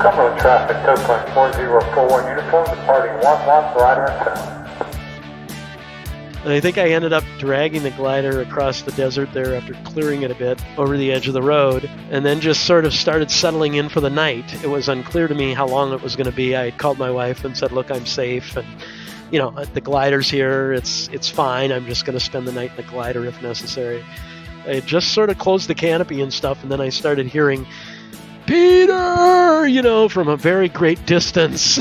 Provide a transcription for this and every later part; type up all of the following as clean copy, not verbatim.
Cumberland traffic, tow 4041 uniform, departing 11, glider inbound. And I think I ended up dragging the glider across the desert there after clearing it a bit over the edge of the road, and then just sort of started settling in for the night. It was unclear to me how long it was going to be. I had called my wife and said, look, I'm safe, and the glider's here. It's fine. I'm just going to spend the night in the glider if necessary. I just sort of closed the canopy and stuff, and then I started hearing, Peter, from a very great distance.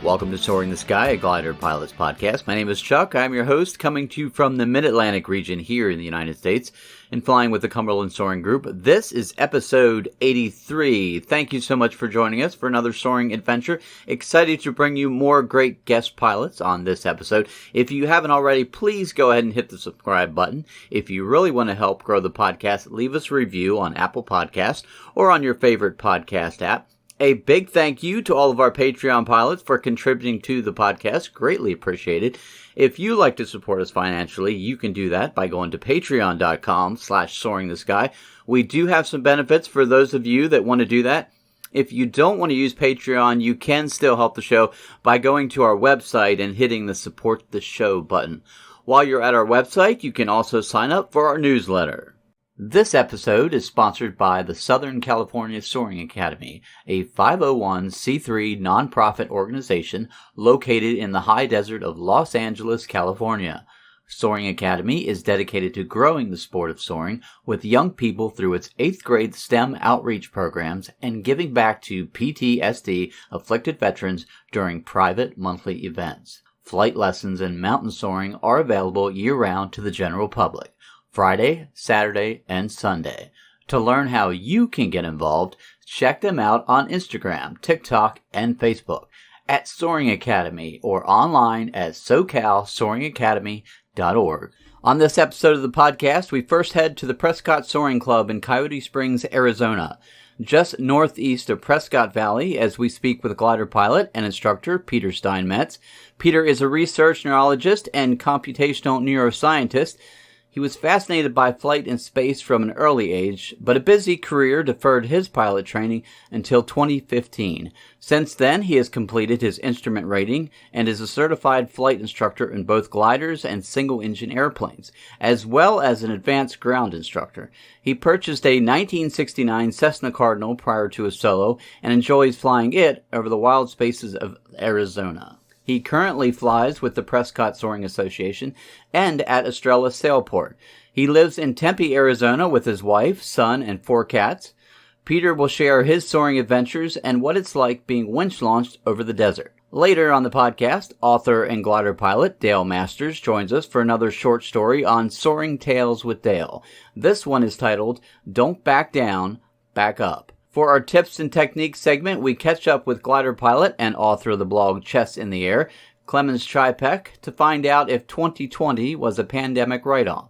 Welcome to Soaring the Sky, a glider pilot's podcast. My name is Chuck. I'm your host, coming to you from the Mid-Atlantic region here in the United States and flying with the Cumberland Soaring Group. This is episode 83. Thank you so much for joining us for another soaring adventure. Excited to bring you more great guest pilots on this episode. If you haven't already, please go ahead and hit the subscribe button. If you really want to help grow the podcast, leave us a review on Apple Podcasts or on your favorite podcast app. A big thank you to all of our Patreon pilots for contributing to the podcast. Greatly appreciated. If you like to support us financially, you can do that by going to patreon.com/soaringthesky. We do have some benefits for those of you that want to do that. If you don't want to use Patreon, you can still help the show by going to our website and hitting the support the show button. While you're at our website, you can also sign up for our newsletter. This episode is sponsored by the Southern California Soaring Academy, a 501c3 nonprofit organization located in the high desert of Los Angeles, California. Soaring Academy is dedicated to growing the sport of soaring with young people through its 8th grade STEM outreach programs and giving back to PTSD afflicted veterans during private monthly events. Flight lessons in mountain soaring are available year-round to the general public, Friday, Saturday, and Sunday. To learn how you can get involved, check them out on Instagram, TikTok, and Facebook at Soaring Academy or online at SoCalSoaringAcademy.org. On this episode of the podcast, we first head to the Prescott Soaring Club in Coyote Springs, Arizona, just northeast of Prescott Valley, as we speak with glider pilot and instructor Peter Steinmetz. Peter is a research neurologist and computational neuroscientist. He was fascinated by flight and space from an early age, but a busy career deferred his pilot training until 2015. Since then, he has completed his instrument rating and is a certified flight instructor in both gliders and single-engine airplanes, as well as an advanced ground instructor. He purchased a 1969 Cessna Cardinal prior to his solo and enjoys flying it over the wild spaces of Arizona. He currently flies with the Prescott Soaring Association and at Estrella Sailport. He lives in Tempe, Arizona with his wife, son, and 4 cats. Peter will share his soaring adventures and what it's like being winch launched over the desert. Later on the podcast, author and glider pilot Dale Masters joins us for another short story on Soaring Tales with Dale. This one is titled, Don't Back Down, Back Up. For our Tips and Techniques segment, we catch up with glider pilot and author of the blog Chess in the Air, Clemens Ceipek, to find out if 2020 was a pandemic write-off.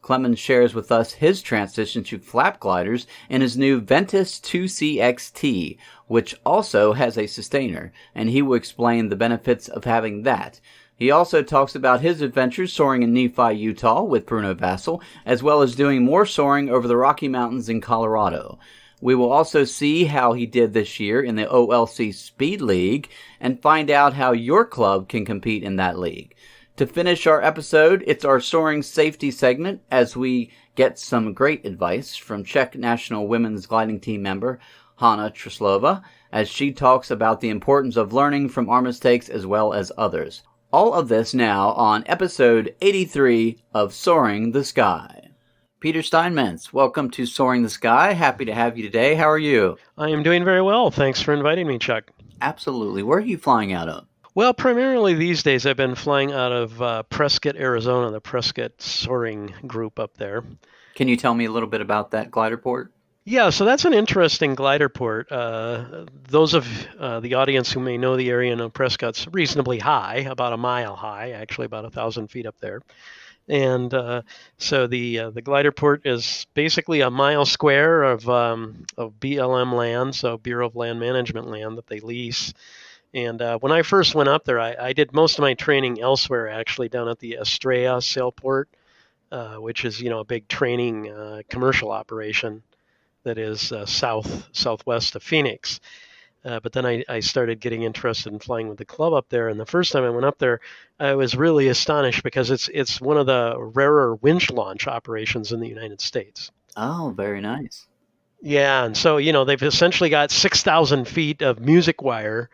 Clemens shares with us his transition to flap gliders in his new Ventus 2CXT, which also has a sustainer, and he will explain the benefits of having that. He also talks about his adventures soaring in Nephi, Utah with Bruno Vassel, as well as doing more soaring over the Rocky Mountains in Colorado. We will also see how he did this year in the OLC Speed League and find out how your club can compete in that league. To finish our episode, it's our Soaring Safety segment as we get some great advice from Czech National Women's gliding team member Hana Treslova as she talks about the importance of learning from our mistakes as well as others. All of this now on episode 83 of Soaring the Sky. Peter Steinmetz, welcome to Soaring the Sky. Happy to have you today. How are you? I am doing very well. Thanks for inviting me, Chuck. Absolutely. Where are you flying out of? Well, primarily these days I've been flying out of Prescott, Arizona, the Prescott Soaring Group up there. Can you tell me a little bit about that glider port? Yeah, so that's an interesting glider port. Those of the audience who may know the area know Prescott's reasonably high, about a mile high, actually about 1,000 feet up there. And so the glider port is basically a mile square of BLM land, so Bureau of Land Management land that they lease. And when I first went up there, I did most of my training elsewhere, actually, down at the Estrella Sailport, which is, a big training commercial operation that is southwest of Phoenix. But then I started getting interested in flying with the club up there. And the first time I went up there, I was really astonished because it's one of the rarer winch launch operations in the United States. Oh, very nice. Yeah, and so they've essentially got 6,000 feet of music wire,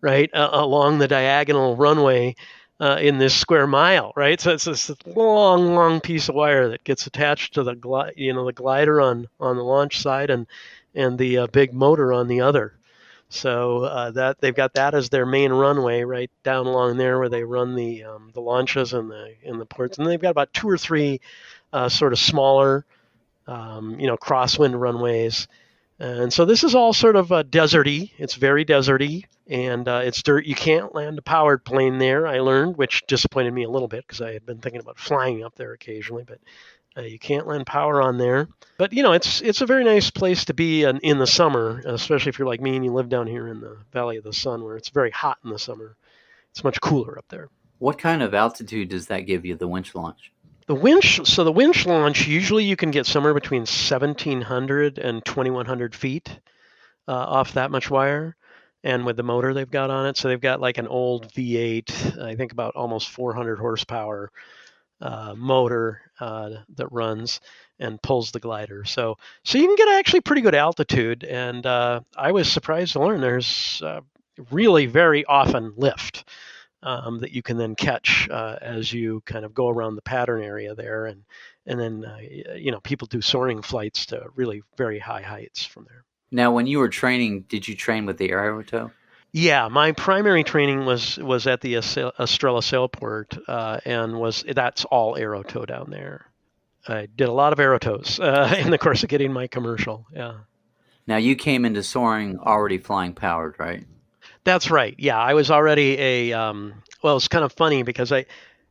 right, along the diagonal runway in this square mile, right? So it's this long, long piece of wire that gets attached to the the glider on the launch side and the big motor on the other. So that they've got that as their main runway right down along there where they run the launches and the ports, and they've got about 2 or 3 sort of smaller crosswind runways. And so this is all sort of deserty. It's very deserty, and it's dirt. You can't land a powered plane there, I learned, which disappointed me a little bit because I had been thinking about flying up there occasionally, but you can't land power on there. But, it's a very nice place to be in the summer, especially if you're like me and you live down here in the Valley of the Sun where it's very hot in the summer. It's much cooler up there. What kind of altitude does that give you, the winch launch? The winch launch, usually you can get somewhere between 1,700 and 2,100 feet off that much wire, and with the motor they've got on it. So they've got like an old V8, I think about almost 400 horsepower motor that runs and pulls the glider. So you can get actually pretty good altitude, and I was surprised to learn there's really very often lift. That you can then catch as you kind of go around the pattern area there, and then people do soaring flights to really very high heights from there. Now, when you were training, did you train with the aerotow? Yeah, my primary training was at the Estrella Sailport, and that's all aerotow down there. I did a lot of aerotows in the course of getting my commercial. Yeah. Now, you came into soaring already flying powered, right? That's right. Yeah, I was already well, it's kind of funny because I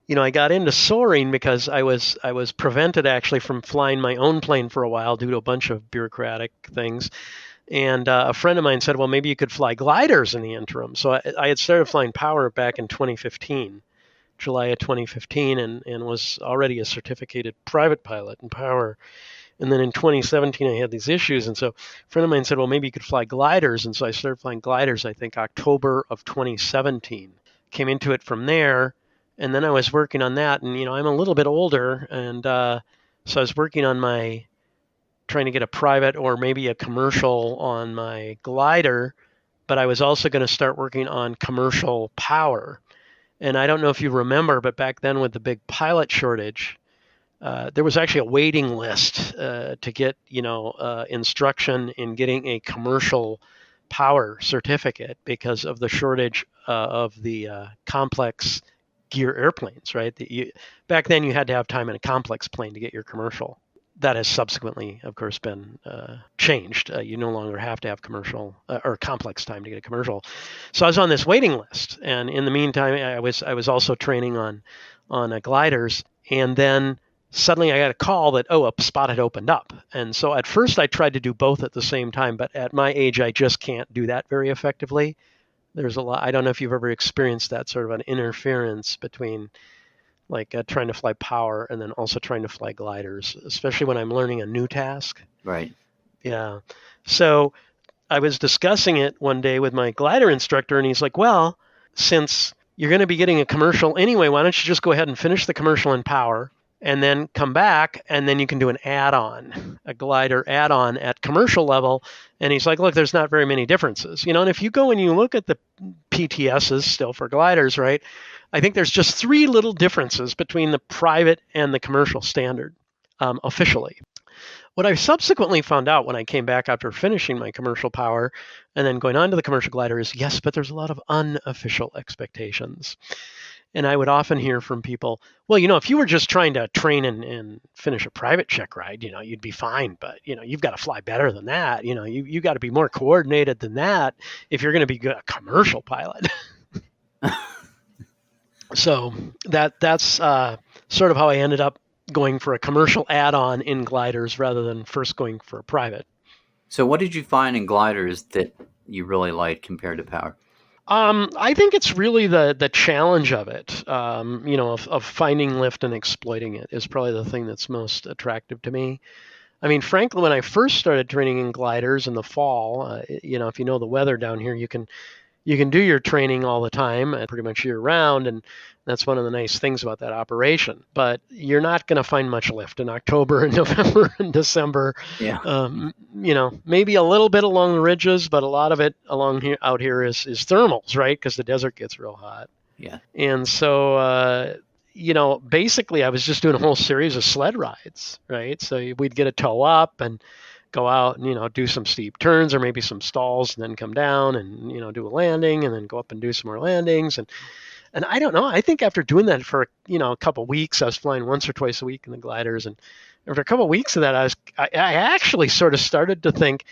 got into soaring because I was prevented actually from flying my own plane for a while due to a bunch of bureaucratic things. And a friend of mine said, well, maybe you could fly gliders in the interim. So I had started flying power back in 2015, July of 2015, and was already a certificated private pilot in power. And then in 2017, I had these issues. And so a friend of mine said, well, maybe you could fly gliders. And so I started flying gliders, I think, October of 2017. Came into it from there. And then I was working on that. And, I'm a little bit older. And so I was working on trying to get a private or maybe a commercial on my glider. But I was also going to start working on commercial power. And I don't know if you remember, but back then with the big pilot shortage, there was actually a waiting list to get, instruction in getting a commercial power certificate because of the shortage of the complex gear airplanes, right? Back then you had to have time in a complex plane to get your commercial. That has subsequently, of course, been changed. You no longer have to have commercial or complex time to get a commercial. So I was on this waiting list, and in the meantime, I was also training on gliders, and then suddenly I got a call that, a spot had opened up. And so at first I tried to do both at the same time, but at my age, I just can't do that very effectively. There's a lot, I don't know if you've ever experienced that sort of an interference between like trying to fly power and then also trying to fly gliders, especially when I'm learning a new task. Right. Yeah. So I was discussing it one day with my glider instructor, and he's like, well, since you're going to be getting a commercial anyway, why don't you just go ahead and finish the commercial in power and then come back, and then you can do an add-on, a glider add-on at commercial level. And he's like, look, there's not very many differences. And if you go and you look at the PTSs still for gliders, right, I think there's just 3 little differences between the private and the commercial standard officially. What I subsequently found out when I came back after finishing my commercial power and then going on to the commercial glider is, yes, but there's a lot of unofficial expectations. And I would often hear from people, well, if you were just trying to train and finish a private check ride, you'd be fine. But, you've got to fly better than that. You got to be more coordinated than that if you're going to be a commercial pilot. So that's sort of how I ended up going for a commercial add-on in gliders rather than first going for a private. So what did you find in gliders that you really liked compared to power? I think it's really the challenge of it, of finding lift and exploiting it is probably the thing that's most attractive to me. I mean, frankly, when I first started training in gliders in the fall, if you know the weather down here, you can do your training all the time, pretty much year round, and that's one of the nice things about that operation. But you're not going to find much lift in October and November and December. Yeah. Maybe a little bit along the ridges, but a lot of it out here is thermals, right? Because the desert gets real hot. Yeah. And so, basically I was just doing a whole series of sled rides, right? So we'd get a tow up and go out and, do some steep turns or maybe some stalls and then come down and, do a landing and then go up and do some more landings. And I don't know, I think after doing that for, a couple of weeks, I was flying once or twice a week in the gliders. And after a couple of weeks of that, I actually sort of started to think,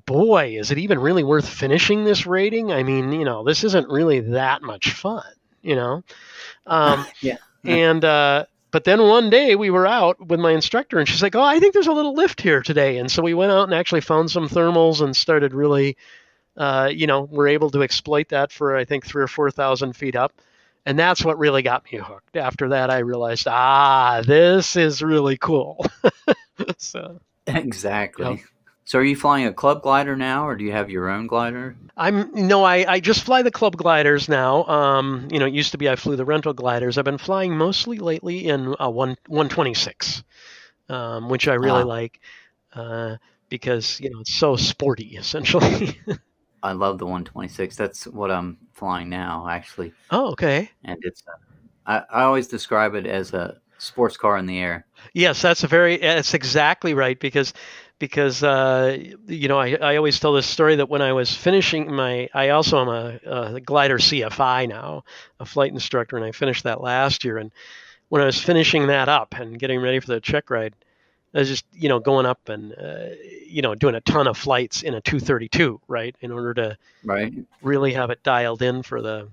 boy, is it even really worth finishing this rating? I mean, this isn't really that much fun, Yeah. and but then one day we were out with my instructor and she's like, oh, I think there's a little lift here today. And so we went out and actually found some thermals and started really, we're able to exploit that for, I think, 3,000 or 4,000 feet up. And that's what really got me hooked. After that, I realized, this is really cool. So Exactly. Yep. So are you flying a club glider now, or do you have your own glider? I just fly the club gliders now. It used to be I flew the rental gliders. I've been flying mostly lately in a 126, which I really like because it's so sporty essentially. I love the 126. That's what I'm flying now, actually. Oh, okay. And it's I always describe it as a sports car in the air. Yes, that's exactly right because I always tell this story that when I was finishing I also am a glider CFI now, a flight instructor, and I finished that last year. And when I was finishing that up and getting ready for the Czech ride, I was just going up and doing a ton of flights in a 232, right, in order to really have it dialed in for the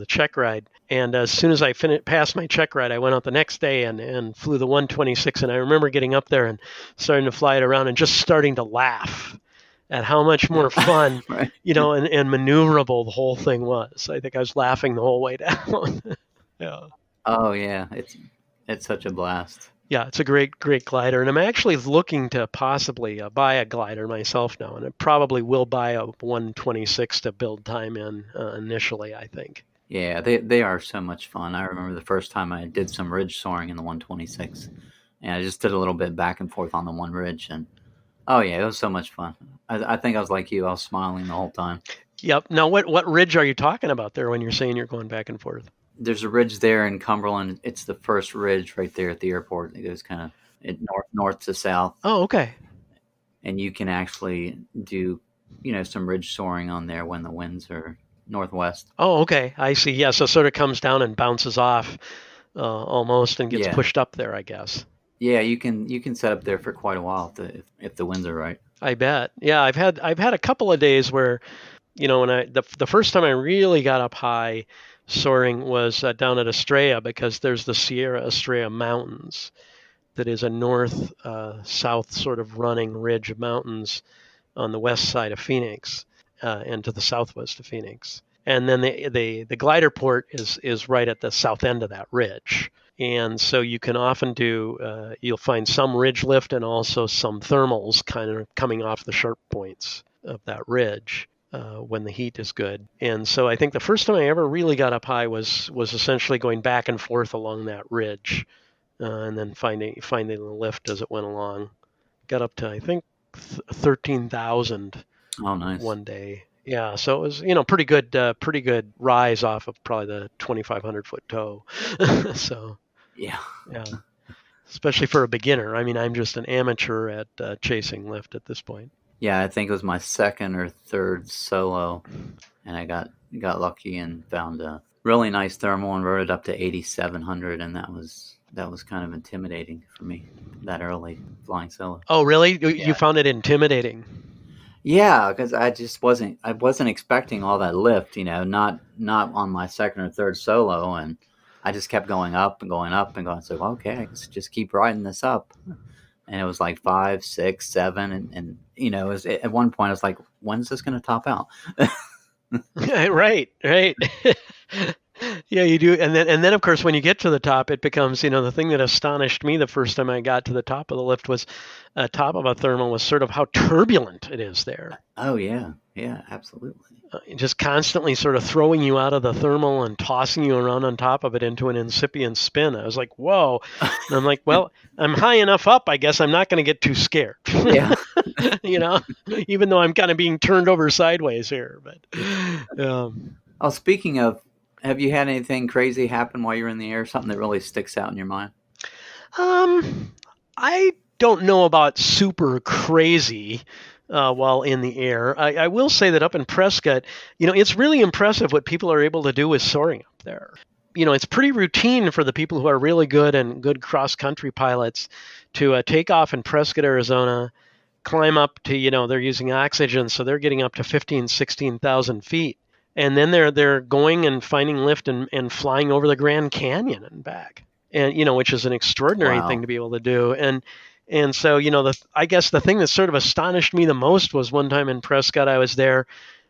Czech ride. And as soon as I passed my Czech ride, I went out the next day and flew the 126. And I remember getting up there and starting to fly it around and just starting to laugh at how much more fun, right. And maneuverable the whole thing was. I think I was laughing the whole way down. Yeah. Oh yeah, it's such a blast. Yeah, it's a great glider, and I'm actually looking to possibly buy a glider myself now, and I probably will buy a 126 to build time in initially, I think. Yeah, they are so much fun. I remember the first time I did some ridge soaring in the 126, and I just did a little bit back and forth on the one ridge, and oh yeah, it was so much fun. I think I was like you, I was smiling the whole time. Yep. Now, what ridge are you talking about there when you're saying you're going back and forth? There's a ridge there in Cumberland. It's the first ridge right there at the airport. It goes kind of north to south. Oh, okay. And you can actually do, some ridge soaring on there when the winds are northwest. Oh, okay. I see. Yeah, so it sort of comes down and bounces off almost and gets pushed up there, I guess. Yeah, you can set up there for quite a while if the winds are right. I bet. Yeah, I've had a couple of days where, when the first time I really got up high soaring was down at Estrella, because there's the Sierra Estrella Mountains that is a north-south sort of running ridge of mountains on the west side of Phoenix and to the southwest of Phoenix. And then the glider port is right at the south end of that ridge. And so you can often you'll find some ridge lift and also some thermals kind of coming off the sharp points of that ridge. When the heat is good. And so I think the first time I ever really got up high was essentially going back and forth along that ridge and then finding the lift as it went along. Got up to, I think, 13,000 one day. Yeah, so it was, pretty good rise off of probably the 2,500 foot tow. So yeah. Especially for a beginner. I mean, I'm just an amateur at chasing lift at this point. Yeah, I think it was my second or third solo, and I got lucky and found a really nice thermal and rode it up to 8,700, and that was kind of intimidating for me that early flying solo. Oh, really? You found it intimidating? Yeah, because I wasn't expecting all that lift, not on my second or third solo, and I just kept going up and going up and going. So okay, I guess just keep riding this up. And it was like 5, 6, 7, and it was at one point I was like, when's this going to top out? Right. Yeah, you do. And then of course when you get to the top, it becomes, the thing that astonished me the first time I got to the top of the lift was top of a thermal was sort of how turbulent it is there. Oh, yeah. Yeah, absolutely. Just constantly sort of throwing you out of the thermal and tossing you around on top of it into an incipient spin. I was like, whoa. And I'm like, well, I'm high enough up. I guess I'm not going to get too scared. Yeah. Even though I'm kind of being turned over sideways here. But Oh, speaking of, have you had anything crazy happen while you're in the air? Something that really sticks out in your mind? I don't know about super crazy while in the air. I will say that up in Prescott, it's really impressive what people are able to do with soaring up there. It's pretty routine for the people who are really good and good cross-country pilots to take off in Prescott, Arizona, climb up to, they're using oxygen, so they're getting up to 15, 16,000 feet. And then they're going and finding lift and flying over the Grand Canyon and back. And, which is an extraordinary Wow. thing to be able to do. And so, I guess the thing that sort of astonished me the most was one time in Prescott, I was there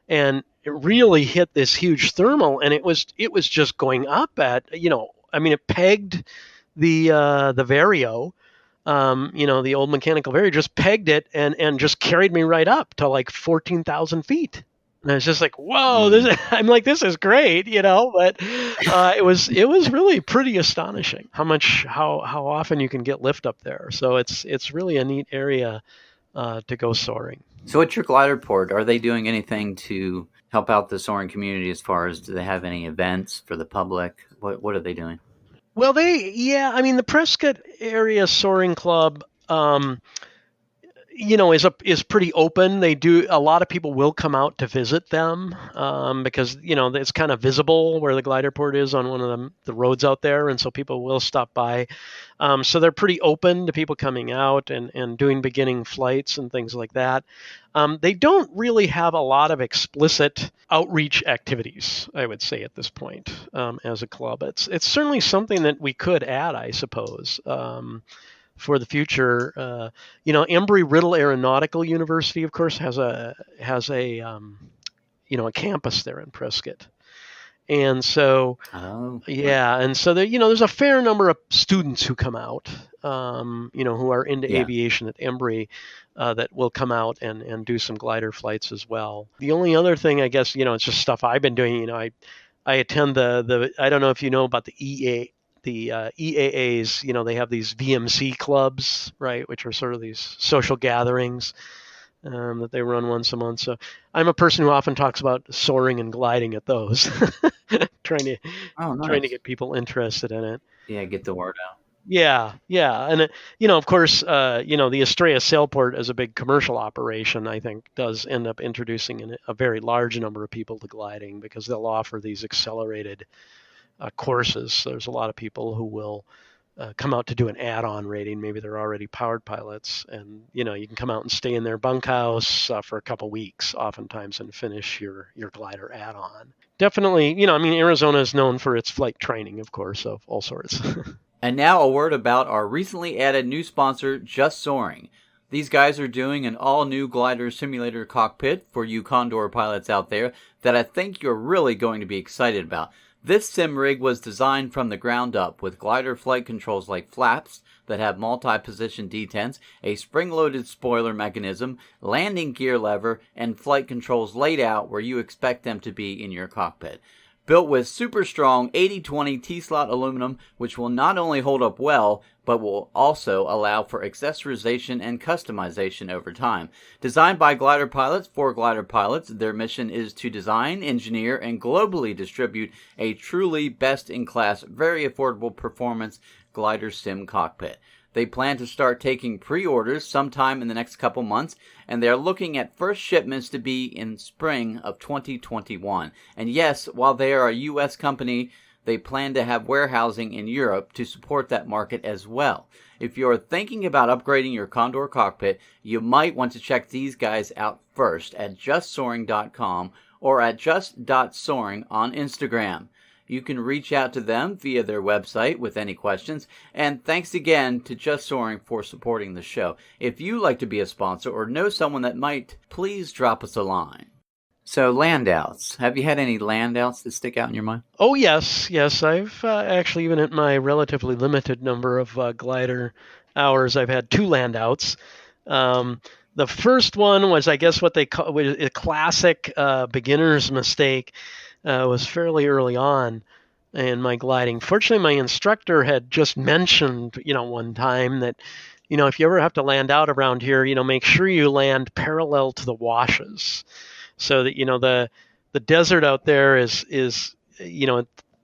and it really hit this huge thermal, and it was just going up at, it pegged the Vario, the old mechanical Vario, just pegged it and just carried me right up to like 14,000 feet. And I was just like, whoa, I'm like, this is great, but it was really pretty astonishing how often you can get lift up there. So it's really a neat area to go soaring. So at your glider port, are they doing anything to help out the soaring community as far as, do they have any events for the public? What are they doing? Well, the Prescott Area Soaring Club, is pretty open. They do, a lot of people will come out to visit them because it's kind of visible where the glider port is on one of the roads out there, and so people will stop by. So they're pretty open to people coming out and doing beginning flights and things like that. They don't really have a lot of explicit outreach activities, I would say, at this point as a club. It's certainly something that we could add, I suppose. For the future, Embry-Riddle Aeronautical University, of course, has a campus there in Prescott, and so there's a fair number of students who come out, who are into aviation at Embry, that will come out and do some glider flights as well. The only other thing, I guess, it's just stuff I've been doing. I attend the I don't know if you know about the EAAs, they have these VMC clubs, right, which are sort of these social gatherings that they run once a month. So I'm a person who often talks about soaring and gliding at those, trying to get people interested in it. Yeah, get the word out. Yeah, and of course, the Estrella Sailport as a big commercial operation, I think, does end up introducing a very large number of people to gliding because they'll offer these accelerated courses. So there's a lot of people who will come out to do an add-on rating. Maybe they're already powered pilots, and you can come out and stay in their bunkhouse for a couple weeks, oftentimes, and finish your glider add-on. Definitely, Arizona is known for its flight training, of course, of all sorts. And now a word about our recently added new sponsor, Just Soaring. These guys are doing an all-new glider simulator cockpit for you Condor pilots out there that I think you're really going to be excited about. This sim rig was designed from the ground up with glider flight controls like flaps that have multi-position detents, a spring-loaded spoiler mechanism, landing gear lever, and flight controls laid out where you expect them to be in your cockpit. Built with super strong 80/20 T-slot aluminum, which will not only hold up well, but will also allow for accessorization and customization over time. Designed by glider pilots for glider pilots, their mission is to design, engineer, and globally distribute a truly best-in-class, very affordable performance glider sim cockpit. They plan to start taking pre-orders sometime in the next couple months, and they're looking at first shipments to be in spring of 2021. And yes, while they are a U.S. company, they plan to have warehousing in Europe to support that market as well. If you're thinking about upgrading your Condor cockpit, you might want to check these guys out first at justsoaring.com or at just.soaring on Instagram. You can reach out to them via their website with any questions. And thanks again to Just Soaring for supporting the show. If you'd like to be a sponsor or know someone that might, please drop us a line. So landouts. Have you had any landouts that stick out in your mind? Oh, yes. I've actually, even at my relatively limited number of glider hours, I've had 2 landouts. The first one was, I guess, what they call a classic beginner's mistake. Was fairly early on in my gliding. Fortunately, my instructor had just mentioned, one time that, if you ever have to land out around here, make sure you land parallel to the washes, so that the desert out there is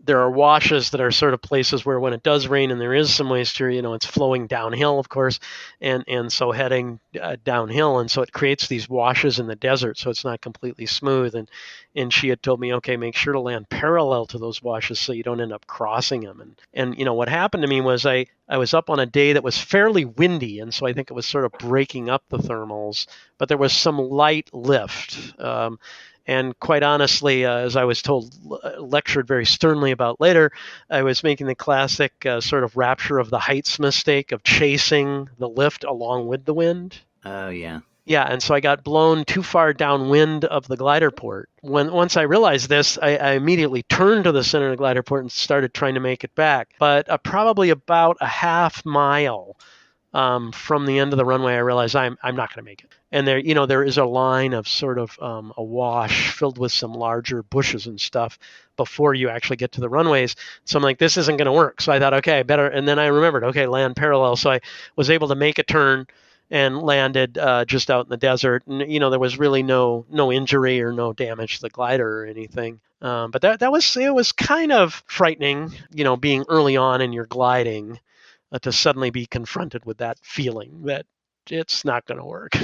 there are washes that are sort of places where when it does rain and there is some moisture, it's flowing downhill, of course, and so heading downhill, and so it creates these washes in the desert, so it's not completely smooth. And she had told me, okay, make sure to land parallel to those washes so you don't end up crossing them. And what happened to me was I was up on a day that was fairly windy, and so I think it was sort of breaking up the thermals, but there was some light lift. And quite honestly, as I was told, lectured very sternly about later, I was making the classic sort of rapture of the heights mistake of chasing the lift along with the wind. Oh, yeah. Yeah, and so I got blown too far downwind of the glider port. Once I realized this, I immediately turned to the center of the glider port and started trying to make it back. But probably about a half mile from the end of the runway, I realized I'm not going to make it. And there is a line of sort of a wash filled with some larger bushes and stuff before you actually get to the runways. So I'm like, this isn't going to work. So I thought, okay, I better. And then I remembered, okay, land parallel. So I was able to make a turn and landed just out in the desert. And there was really no injury or no damage to the glider or anything. But it was kind of frightening, being early on in your gliding. To suddenly be confronted with that feeling that it's not going to work.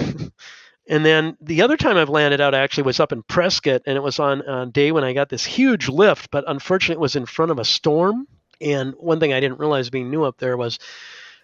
And then the other time I've landed out actually was up in Prescott, and it was on a day when I got this huge lift, but unfortunately it was in front of a storm. And one thing I didn't realize being new up there was,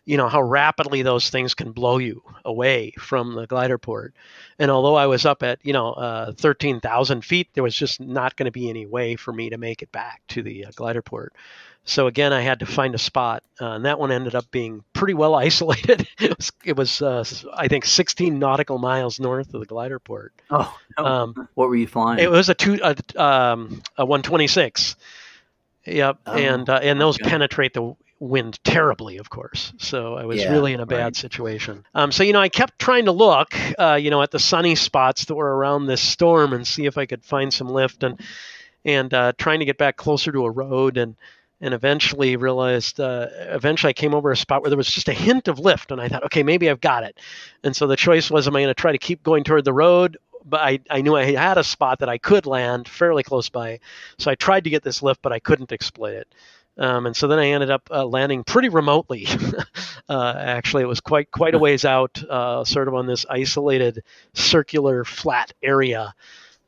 how rapidly those things can blow you away from the glider port. And although I was up at, 13,000 feet, there was just not going to be any way for me to make it back to the glider port. So again, I had to find a spot, and that one ended up being pretty well isolated. It was I think 16 nautical miles north of the glider port. Oh, no. What were you flying? It was a 126. Yep, Oh, and those okay. penetrate the wind terribly, of course. So I was Yeah, really in a bad right. situation. So I kept trying to look, at the sunny spots that were around this storm and see if I could find some lift, and trying to get back closer to a road, and eventually realized, eventually I came over a spot where there was just a hint of lift, and I thought, okay, maybe I've got it. And so the choice was, am I going to try to keep going toward the road? But I knew I had a spot that I could land fairly close by. So I tried to get this lift, but I couldn't exploit it. And so then I ended up landing pretty remotely. Actually, it was quite a ways out, sort of on this isolated circular flat area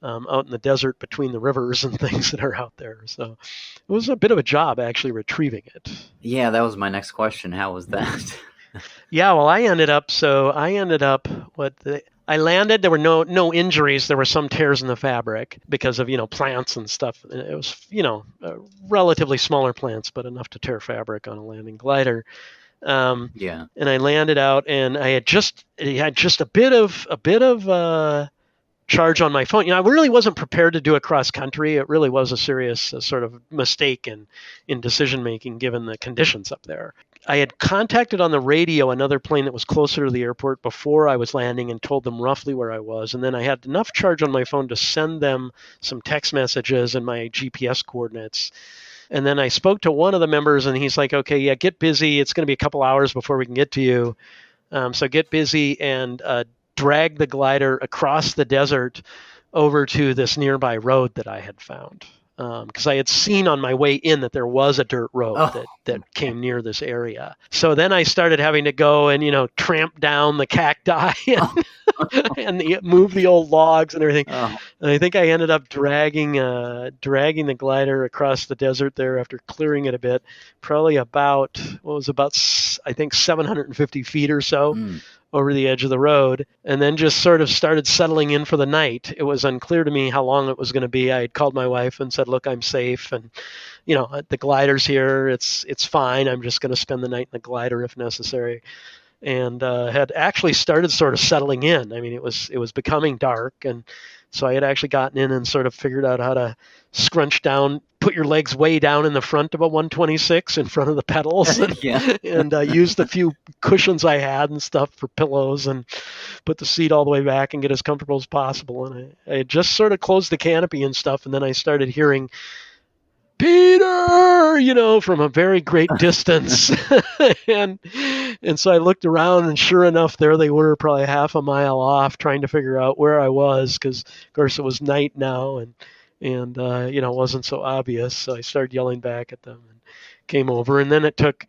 out in the desert between the rivers and things that are out there. So it was a bit of a job actually retrieving it. Yeah, that was my next question. How was that? Yeah, well, I ended up I landed. There were no injuries. There were some tears in the fabric because of plants and stuff. It was relatively smaller plants, but enough to tear fabric on a landing glider. Yeah. And I landed out, and I had just a bit of charge on my phone. I really wasn't prepared to do a cross country. It really was a serious sort of mistake in decision making given the conditions up there. I had contacted on the radio another plane that was closer to the airport before I was landing and told them roughly where I was. And then I had enough charge on my phone to send them some text messages and my GPS coordinates. And then I spoke to one of the members, and he's like, okay, yeah, get busy. It's going to be a couple hours before we can get to you. So get busy and drag the glider across the desert over to this nearby road that I had found. Because I had seen on my way in that there was a dirt road that came near this area. So then I started having to go and, tramp down the cacti and move the old logs and everything. Oh. And I think I ended up dragging the glider across the desert there after clearing it a bit, probably about 750 feet or so. Over the edge of the road, and then just sort of started settling in for the night. It was unclear to me how long it was going to be. I had called my wife and said, look, I'm safe, and the glider's here. It's fine. I'm just going to spend the night in the glider if necessary. And had actually started sort of settling in. I mean, it was becoming dark, and So I had actually gotten in and sort of figured out how to scrunch down, put your legs way down in the front of a 126 in front of the pedals, and, Yeah. and used the few cushions I had and stuff for pillows, and put the seat all the way back and get as comfortable as possible. And I had just sort of closed the canopy and stuff, and then I started hearing Peter, from a very great distance. and so I looked around, and sure enough, there they were, probably half a mile off, trying to figure out where I was, because of course it was night now, and it wasn't so obvious. So I started yelling back at them and came over, and then it took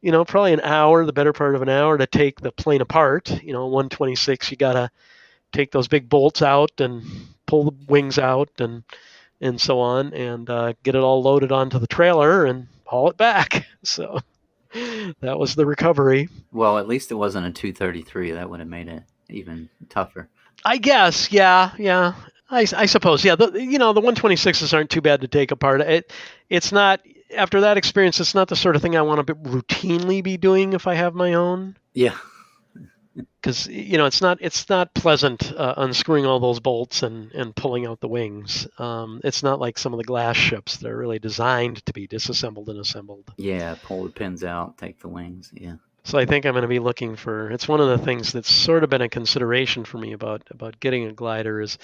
probably an hour, the better part of an hour, to take the plane apart. 126, you gotta take those big bolts out and pull the wings out and so on, and get it all loaded onto the trailer and haul it back. So that was the recovery. Well, at least it wasn't a 233. That would have made it even tougher. I guess, yeah. I suppose, yeah. The 126s aren't too bad to take apart. It's not, after that experience, it's not the sort of thing I want to routinely be doing if I have my own. Yeah. Because it's not pleasant unscrewing all those bolts and pulling out the wings. It's not like some of the glass ships that are really designed to be disassembled and assembled. Yeah, pull the pins out, take the wings. Yeah. So I think I'm going to be looking for. It's one of the things that's sort of been a consideration for me about getting a glider is,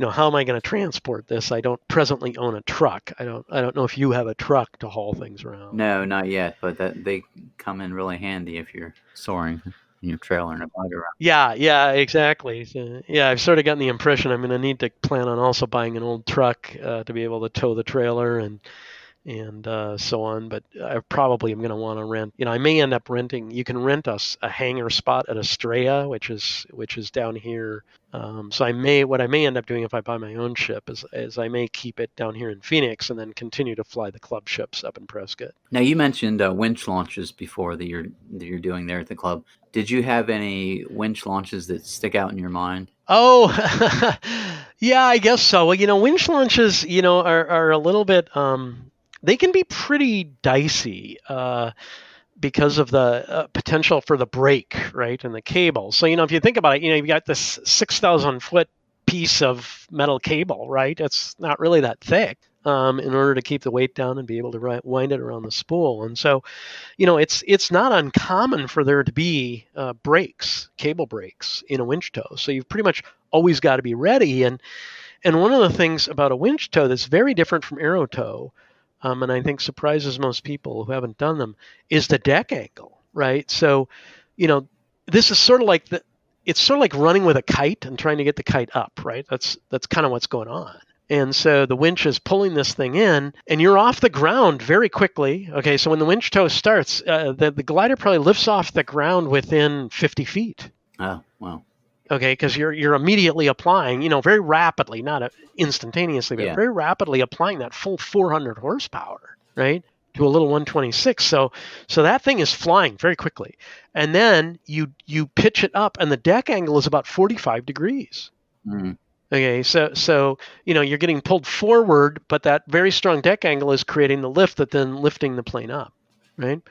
how am I going to transport this? I don't presently own a truck. I don't know if you have a truck to haul things around. No, not yet, but they come in really handy if you're soaring in your trailer and a glider around. Yeah, exactly. So, I've sort of gotten the impression I'm going to need to plan on also buying an old truck to be able to tow the trailer and so on. But I probably am going to want to rent. I may end up renting. You can rent us a hangar spot at Estrella, which is down here. So what I may end up doing if I buy my own ship is I may keep it down here in Phoenix and then continue to fly the club ships up in Prescott. Now you mentioned winch launches before that you're doing there at the club. Did you have any winch launches that stick out in your mind? Oh, yeah, I guess so. Well, winch launches, are a little bit. They can be pretty dicey because of the potential for the break, right, and the cable. So, if you think about it, you've got this 6,000-foot piece of metal cable, right? It's not really that thick in order to keep the weight down and be able to wind it around the spool. And so, it's not uncommon for there to be cable breaks in a winch tow. So you've pretty much always got to be ready. And one of the things about a winch tow that's very different from aero tow, and I think surprises most people who haven't done them, is the deck angle, right? So, this is sort of like it's sort of like running with a kite and trying to get the kite up, right? That's kind of what's going on. And so the winch is pulling this thing in, and you're off the ground very quickly. Okay, so when the winch tow starts, the glider probably lifts off the ground within 50 feet. Oh, wow. Okay, because you're immediately applying, very rapidly, not instantaneously, but very rapidly applying that full 400 horsepower, right, to a little 126. So that thing is flying very quickly, and then you pitch it up, and the deck angle is about 45 degrees. Mm-hmm. Okay, so you're getting pulled forward, but that very strong deck angle is creating the lift that then lifting the plane up, right?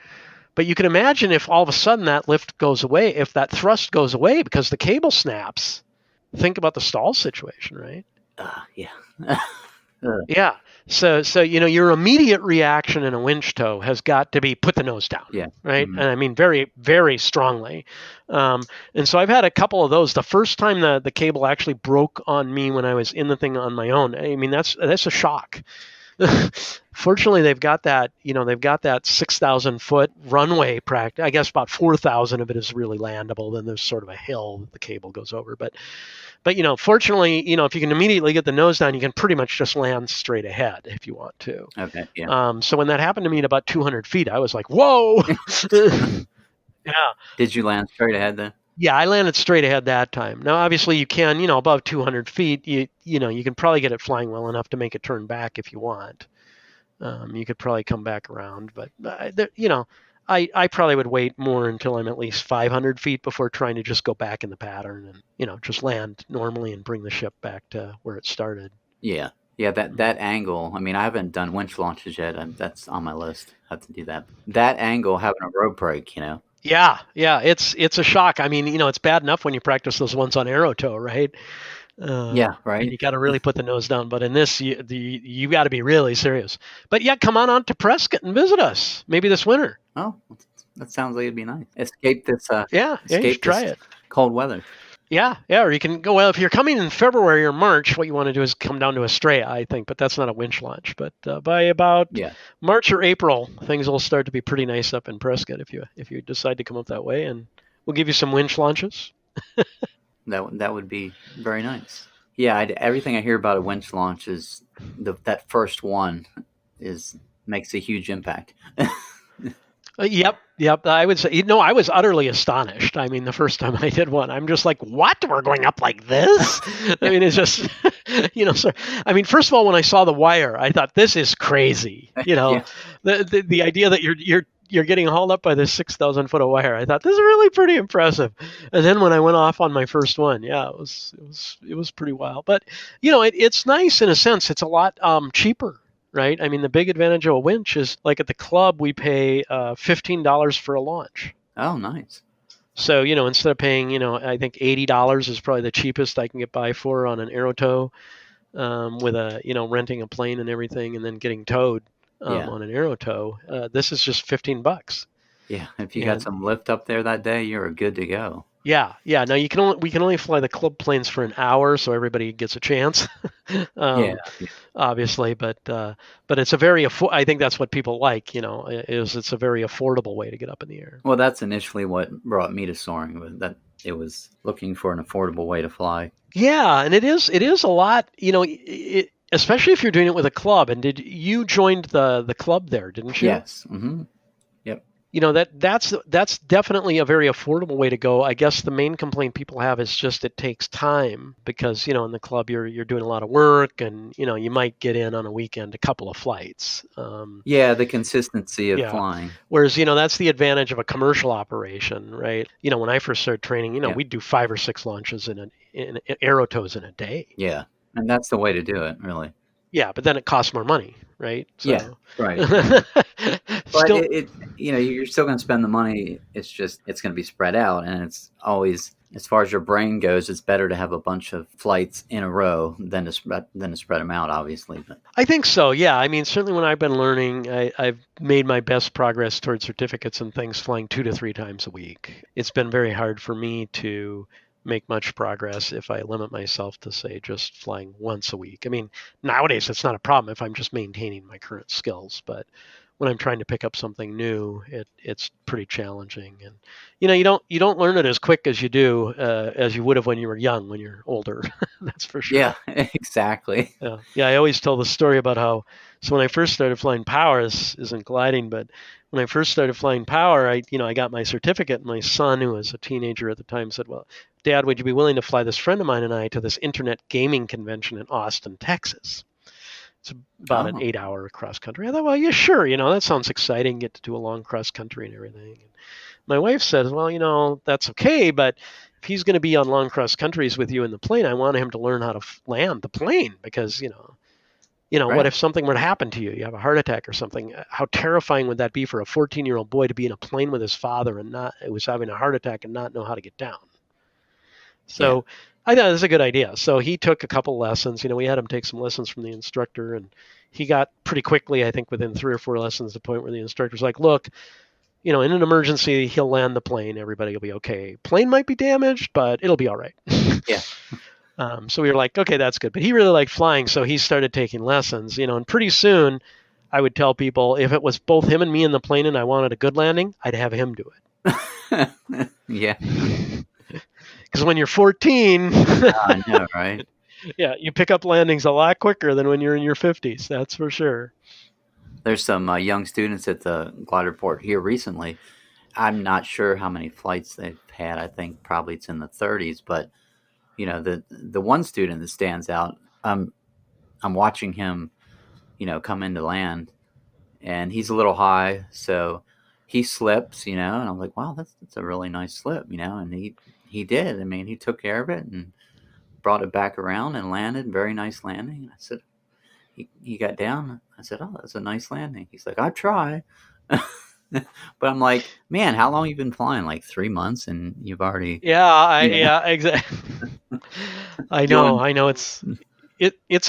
But you can imagine if all of a sudden that lift goes away, if that thrust goes away because the cable snaps, think about the stall situation, right? Yeah. Yeah. So your immediate reaction in a winch tow has got to be put the nose down, right? Mm-hmm. And I mean very, very strongly. And so I've had a couple of those. The first time the cable actually broke on me when I was in the thing on my own, I mean that's a shock. Fortunately, they've got that 6,000-foot runway practice. I guess about 4,000 of it is really landable. Then there's sort of a hill that the cable goes over. But fortunately, if you can immediately get the nose down, you can pretty much just land straight ahead if you want to. Okay. Yeah. So when that happened to me at about 200 feet, I was like, whoa. Yeah. Did you land straight ahead then? Yeah, I landed straight ahead that time. Now, obviously, you can, above 200 feet, you can probably get it flying well enough to make it turn back if you want. You could probably come back around, but I probably would wait more until I'm at least 500 feet before trying to just go back in the pattern and just land normally and bring the ship back to where it started. Yeah, that angle. I mean, I haven't done winch launches yet. That's on my list. I have to do that. That angle, having a rope break, Yeah, it's a shock. I mean, it's bad enough when you practice those ones on aero tow, right? Yeah, And right. you got to really put the nose down. But in this, you got to be really serious. But yeah, come on out to Prescott and visit us. Maybe this winter. Oh, that sounds like it'd be nice. Escape this Yeah, you should try it. cold weather. Yeah, or you can go. Well, if you're coming in February or March, what you want to do is come down to Estrella, I think. But that's not a winch launch. But by about March or April, things will start to be pretty nice up in Prescott if you decide to come up that way, and we'll give you some winch launches. That would be very nice. Yeah, everything I hear about a winch launch is that first one makes a huge impact. Yep. I would say, I was utterly astonished. I mean, the first time I did one, I'm just like, what? We're going up like this? I mean, it's just, so, I mean, first of all, when I saw the wire, I thought, this is crazy. The idea that you're getting hauled up by this 6,000 foot of wire, I thought, this is really pretty impressive. And then when I went off on my first one, it was pretty wild. But, it's nice in a sense. It's a lot cheaper. Right? I mean, the big advantage of a winch is, like at the club, we pay $15 for a launch. Oh, nice. So, instead of paying, I think $80 is probably the cheapest I can get by for on an aero tow, with renting a plane and everything, and then getting towed on an aero tow. This is just $15. Yeah, if you got some lift up there that day, you're good to go. Yeah. Now we can only fly the club planes for an hour, so everybody gets a chance. Obviously, but it's a very I think that's what people like. It's a very affordable way to get up in the air. Well, that's initially what brought me to soaring, was that it was looking for an affordable way to fly. Yeah, and it is a lot. Especially if you're doing it with a club. And you joined the club there, didn't you? Yes. Mm-hmm. That's definitely a very affordable way to go. I guess the main complaint people have is just it takes time because, in the club you're doing a lot of work and, you might get in on a weekend a couple of flights. The consistency of flying. Whereas, that's the advantage of a commercial operation, right? When I first started training, we'd do 5 or 6 launches in aero tows in a day. Yeah. And that's the way to do it, really. Yeah, but then it costs more money, right? So. Yeah, right. But you're still going to spend the money. It's just it's going to be spread out, and it's always, as far as your brain goes, it's better to have a bunch of flights in a row than to spread them out, obviously. But I think so. Yeah, I mean, certainly when I've been learning, I've made my best progress towards certificates and things flying 2 to 3 times a week. It's been very hard for me to make much progress if I limit myself to, say, just flying once a week. I mean, nowadays it's not a problem if I'm just maintaining my current skills, but when I'm trying to pick up something new, it's pretty challenging. And you don't learn it as quick as you do as you would have when you were young. When you're older, that's for sure. Yeah, exactly. Yeah. I always tell the story about how. So when I first started flying power, this isn't gliding, but when I first started flying power, I got my certificate. And my son, who was a teenager at the time, said, "Well, Dad, would you be willing to fly this friend of mine and I to this internet gaming convention in Austin, Texas?" It's about an 8-hour cross country. I thought, well, yeah, sure. That sounds exciting. Get to do a long cross country and everything. And my wife says, well, that's okay, but if he's going to be on long cross countries with you in the plane, I want him to learn how to land the plane because, right. What if something were to happen to you? You have a heart attack or something. How terrifying would that be for a 14-year-old boy to be in a plane with his father and was having a heart attack and not know how to get down? So I thought it was a good idea. So he took a couple lessons. We had him take some lessons from the instructor, and he got pretty quickly, I think within 3 or 4 lessons, to the point where the instructor's like, look, in an emergency, he'll land the plane. Everybody will be okay. Plane might be damaged, but it'll be all right. Yeah. So we were like, okay, that's good. But he really liked flying, so he started taking lessons, and pretty soon I would tell people if it was both him and me in the plane and I wanted a good landing, I'd have him do it. Yeah. Because when you're 14, I know, right? Yeah, you pick up landings a lot quicker than when you're in your 50s. That's for sure. There's some young students at the glider port here recently. I'm not sure how many flights they've had. I think probably it's in the 30s. But the one student that stands out, I'm watching him, come into land, and he's a little high, so he slips, and I'm like, wow, that's a really nice slip, and he did. I mean, he took care of it and brought it back around and landed. Very nice landing. And I said, he got down. I said, oh, that's a nice landing. He's like, I try. But I'm like, man, how long you been flying? Like 3 months, and you've already, Yeah, exactly. I doing. know. It's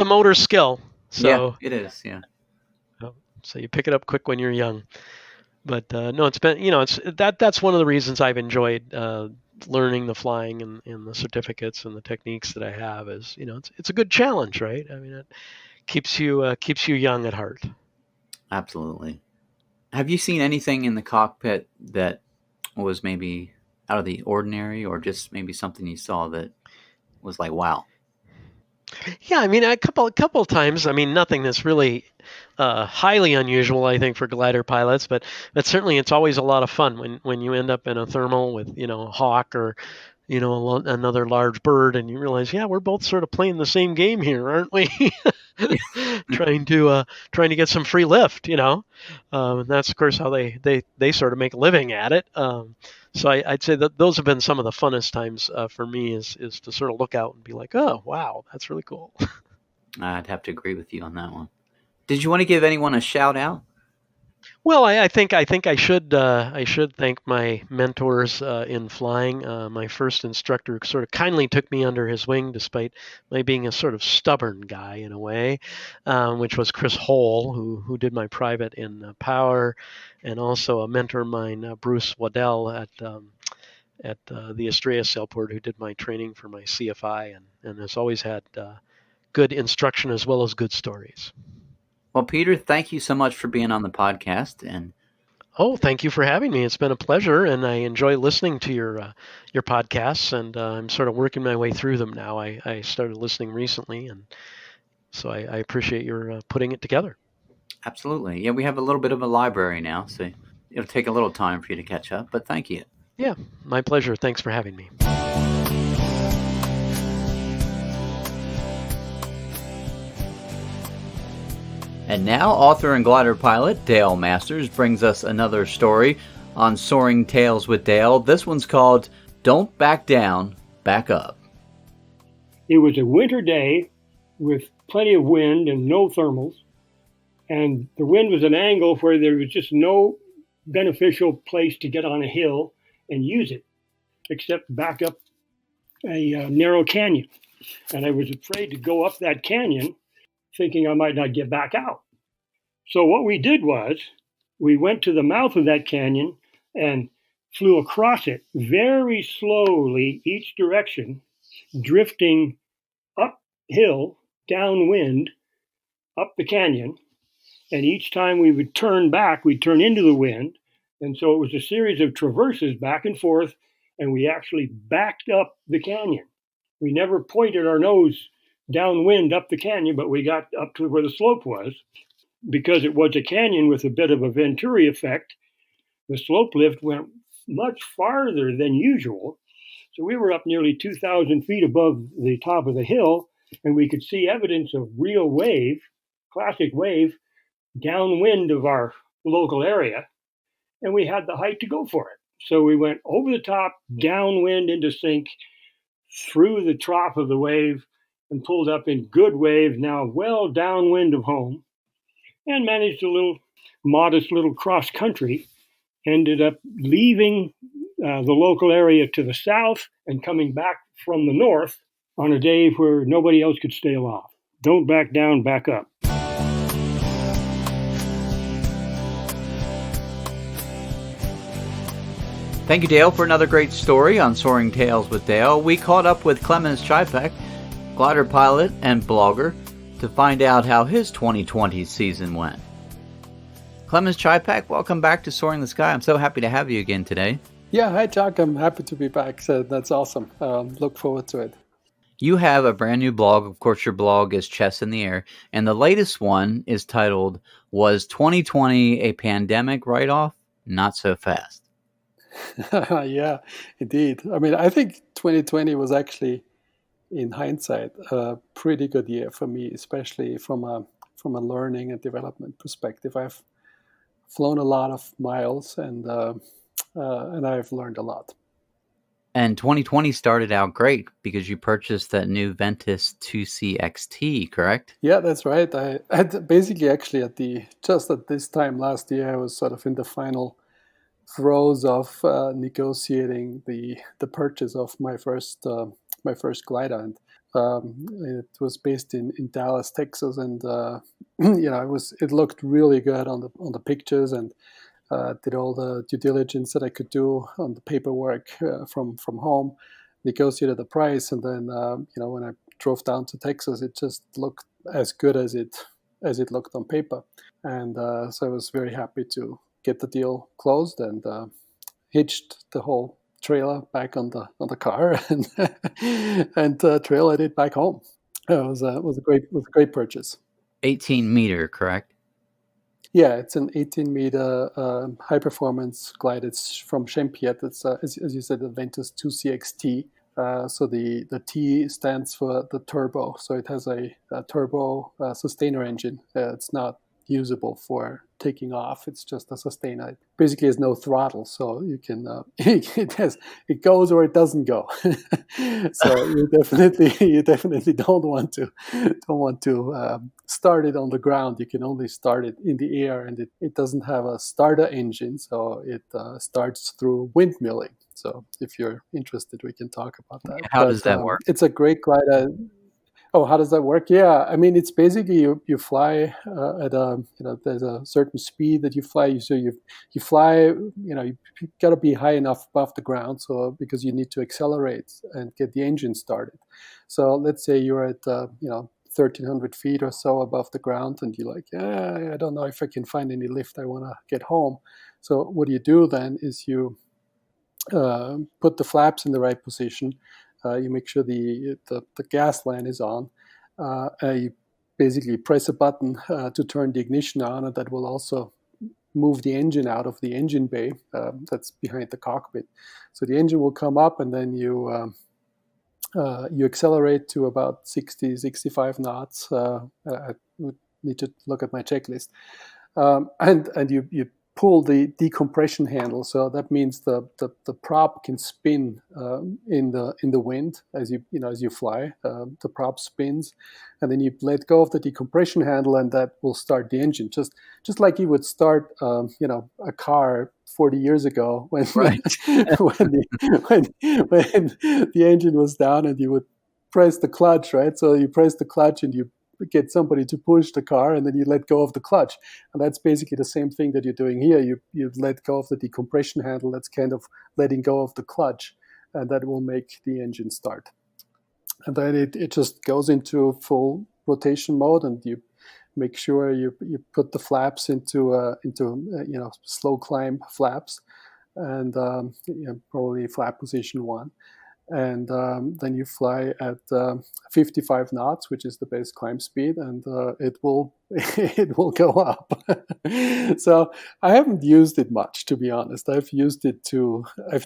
a motor skill, Yeah, so it is. Yeah, so you pick it up quick when you're young. But no, it's been it's that's one of the reasons I've enjoyed learning the flying and the certificates and the techniques that I have is it's a good challenge, right? I mean, it keeps you young at heart. absolutely. Have you seen anything in the cockpit that was maybe out of the ordinary, or just maybe something you saw that was like, wow? Yeah, I mean a couple of times. I mean nothing that's really highly unusual, I think, for glider pilots, but certainly it's always a lot of fun when you end up in a thermal with a hawk or another large bird, and you realize, yeah, we're both sort of playing the same game here, aren't we? Trying to get some free lift, and that's of course how they sort of make a living at it. So I'd say that those have been some of the funnest times for me is to sort of look out and be like, oh wow, that's really cool. I'd have to agree with you on that one. Did you want to give anyone a shout out? Well, I think I should thank my mentors in flying. My first instructor sort of kindly took me under his wing, despite my being a sort of stubborn guy in a way, which was Chris Hole, who did my private in Power, and also a mentor of mine, Bruce Waddell at the Estrella Sailport, who did my training for my CFI, and has always had good instruction as well as good stories. Well, Peter, thank you so much for being on the podcast. And Oh, thank you for having me. It's been a pleasure, and I enjoy listening to your podcasts. And I'm sort of working my way through them now. I started listening recently, and so I appreciate your putting it together. absolutely, yeah, we have a little bit of a library now, so it'll take a little time for you to catch up. But thank you. Yeah, my pleasure. Thanks for having me. And now, author and glider pilot Dale Masters brings us another story on Soaring Tales with Dale. This one's called Don't Back Down, Back Up. It was a winter day with plenty of wind and no thermals. And the wind was an angle where there was just no beneficial place to get on a hill and use it, except back up a narrow canyon. And I was afraid to go up that canyon, thinking I might not get back out. So what we did was we went to the mouth of that canyon and flew across it very slowly, each direction, drifting uphill, downwind, up the canyon. And each time we would turn back, we'd turn into the wind. And so it was a series of traverses back and forth, and we actually backed up the canyon. We never pointed our nose downwind up the canyon, but we got up to where the slope was. Because it was a canyon with a bit of a Venturi effect, the slope lift went much farther than usual. So we were up nearly 2,000 feet above the top of the hill, and we could see evidence of real wave, classic wave, downwind of our local area, and we had the height to go for it. So we went over the top, downwind into sync, through the trough of the wave, and pulled up in good wave, now well downwind of home, and managed a little modest little cross country. Ended up leaving the local area to the south and coming back from the north on a day where nobody else could stay aloft. Don't back down, back up. Thank you, Dale, for another great story on Soaring Tales with Dale. We caught up with Clemens Ceipek, glider pilot and blogger, to find out how his 2020 season went. Clemens Ceipek, welcome back to Soaring the Sky. I'm so happy to have you again today. Yeah, hi, Chuck. I'm happy to be back. So that's awesome. Look forward to it. You have a brand new blog. Of course, your blog is Chess in the Air. And the latest one is titled, Was 2020 a Pandemic Write-Off? Not So Fast. Yeah, indeed. I mean, I think 2020 was actually, in hindsight, a pretty good year for me, especially from a learning and development perspective. I've flown a lot of miles, and I've learned a lot. And 2020 started out great because you purchased that new Ventus 2C XT, correct? Yeah, that's right. I had basically actually just at this time last year, I was sort of in the final throes of negotiating the purchase of my first glider, and it was based in Dallas, Texas, and it looked really good on the pictures, and did all the due diligence that I could do on the paperwork from home, negotiated the price, and then when I drove down to Texas, it just looked as good as it looked on paper, and so I was very happy to get the deal closed and hitched the whole trailer back on the car and trailered it back home. It was a great purchase. 18-meter, correct? Yeah, it's an 18-meter high-performance glide. It's from Champiet. It's, as you said, the Ventus 2CXT. So the T stands for the turbo. So it has a turbo sustainer engine. It's not usable for taking off. It's just a sustainer. It basically has no throttle, so you can it goes or it doesn't go. So you definitely don't want to start it on the ground. You can only start it in the air, and it doesn't have a starter engine, so it starts through windmilling. So if you're interested, we can talk about that. How does that work? It's a great glider. Oh, how does that work? Yeah, I mean, it's basically you fly at there's a certain speed that you fly. So you fly, you got to be high enough above the ground, so because you need to accelerate and get the engine started. So let's say you're at 1,300 feet or so above the ground, and you're like, I don't know if I can find any lift. I want to get home. So what you do then is you put the flaps in the right position. You make sure the gas line is on. You basically press a button to turn the ignition on, and that will also move the engine out of the engine bay that's behind the cockpit. So the engine will come up, and then you accelerate to about 60, 65 knots. I would need to look at my checklist. And you pull the decompression handle, so that means the prop can spin in the wind as you fly. The prop spins, and then you let go of the decompression handle, and that will start the engine, just like you would start a car 40 years ago when Right. when the engine was down, and you would press the clutch, right? So you press the clutch and you get somebody to push the car, and then you let go of the clutch. And that's basically the same thing that you're doing here. You let go of the decompression handle. That's kind of letting go of the clutch, and that will make the engine start. And then it just goes into full rotation mode, and you make sure you put the flaps into slow climb flaps, and probably flap position 1. And then you fly at 55 knots, which is the base climb speed, and it will go up. So I haven't used it much, to be honest. I've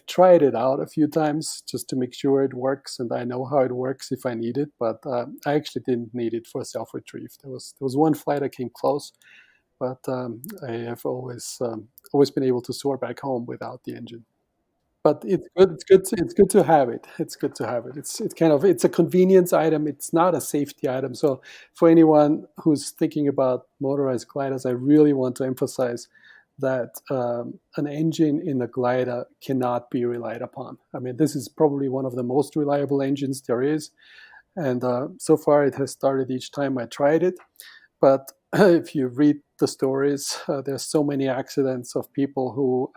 tried it out a few times just to make sure it works, and I know how it works if I need it. But I actually didn't need it for self-retrieve. There was one flight I came close, but I have always been able to soar back home without the engine. But it's good to have it. It's good to have it. It's a convenience item. It's not a safety item. So for anyone who's thinking about motorized gliders, I really want to emphasize that an engine in a glider cannot be relied upon. I mean, this is probably one of the most reliable engines there is, and so far it has started each time I tried it. But if you read the stories, there's so many accidents of people who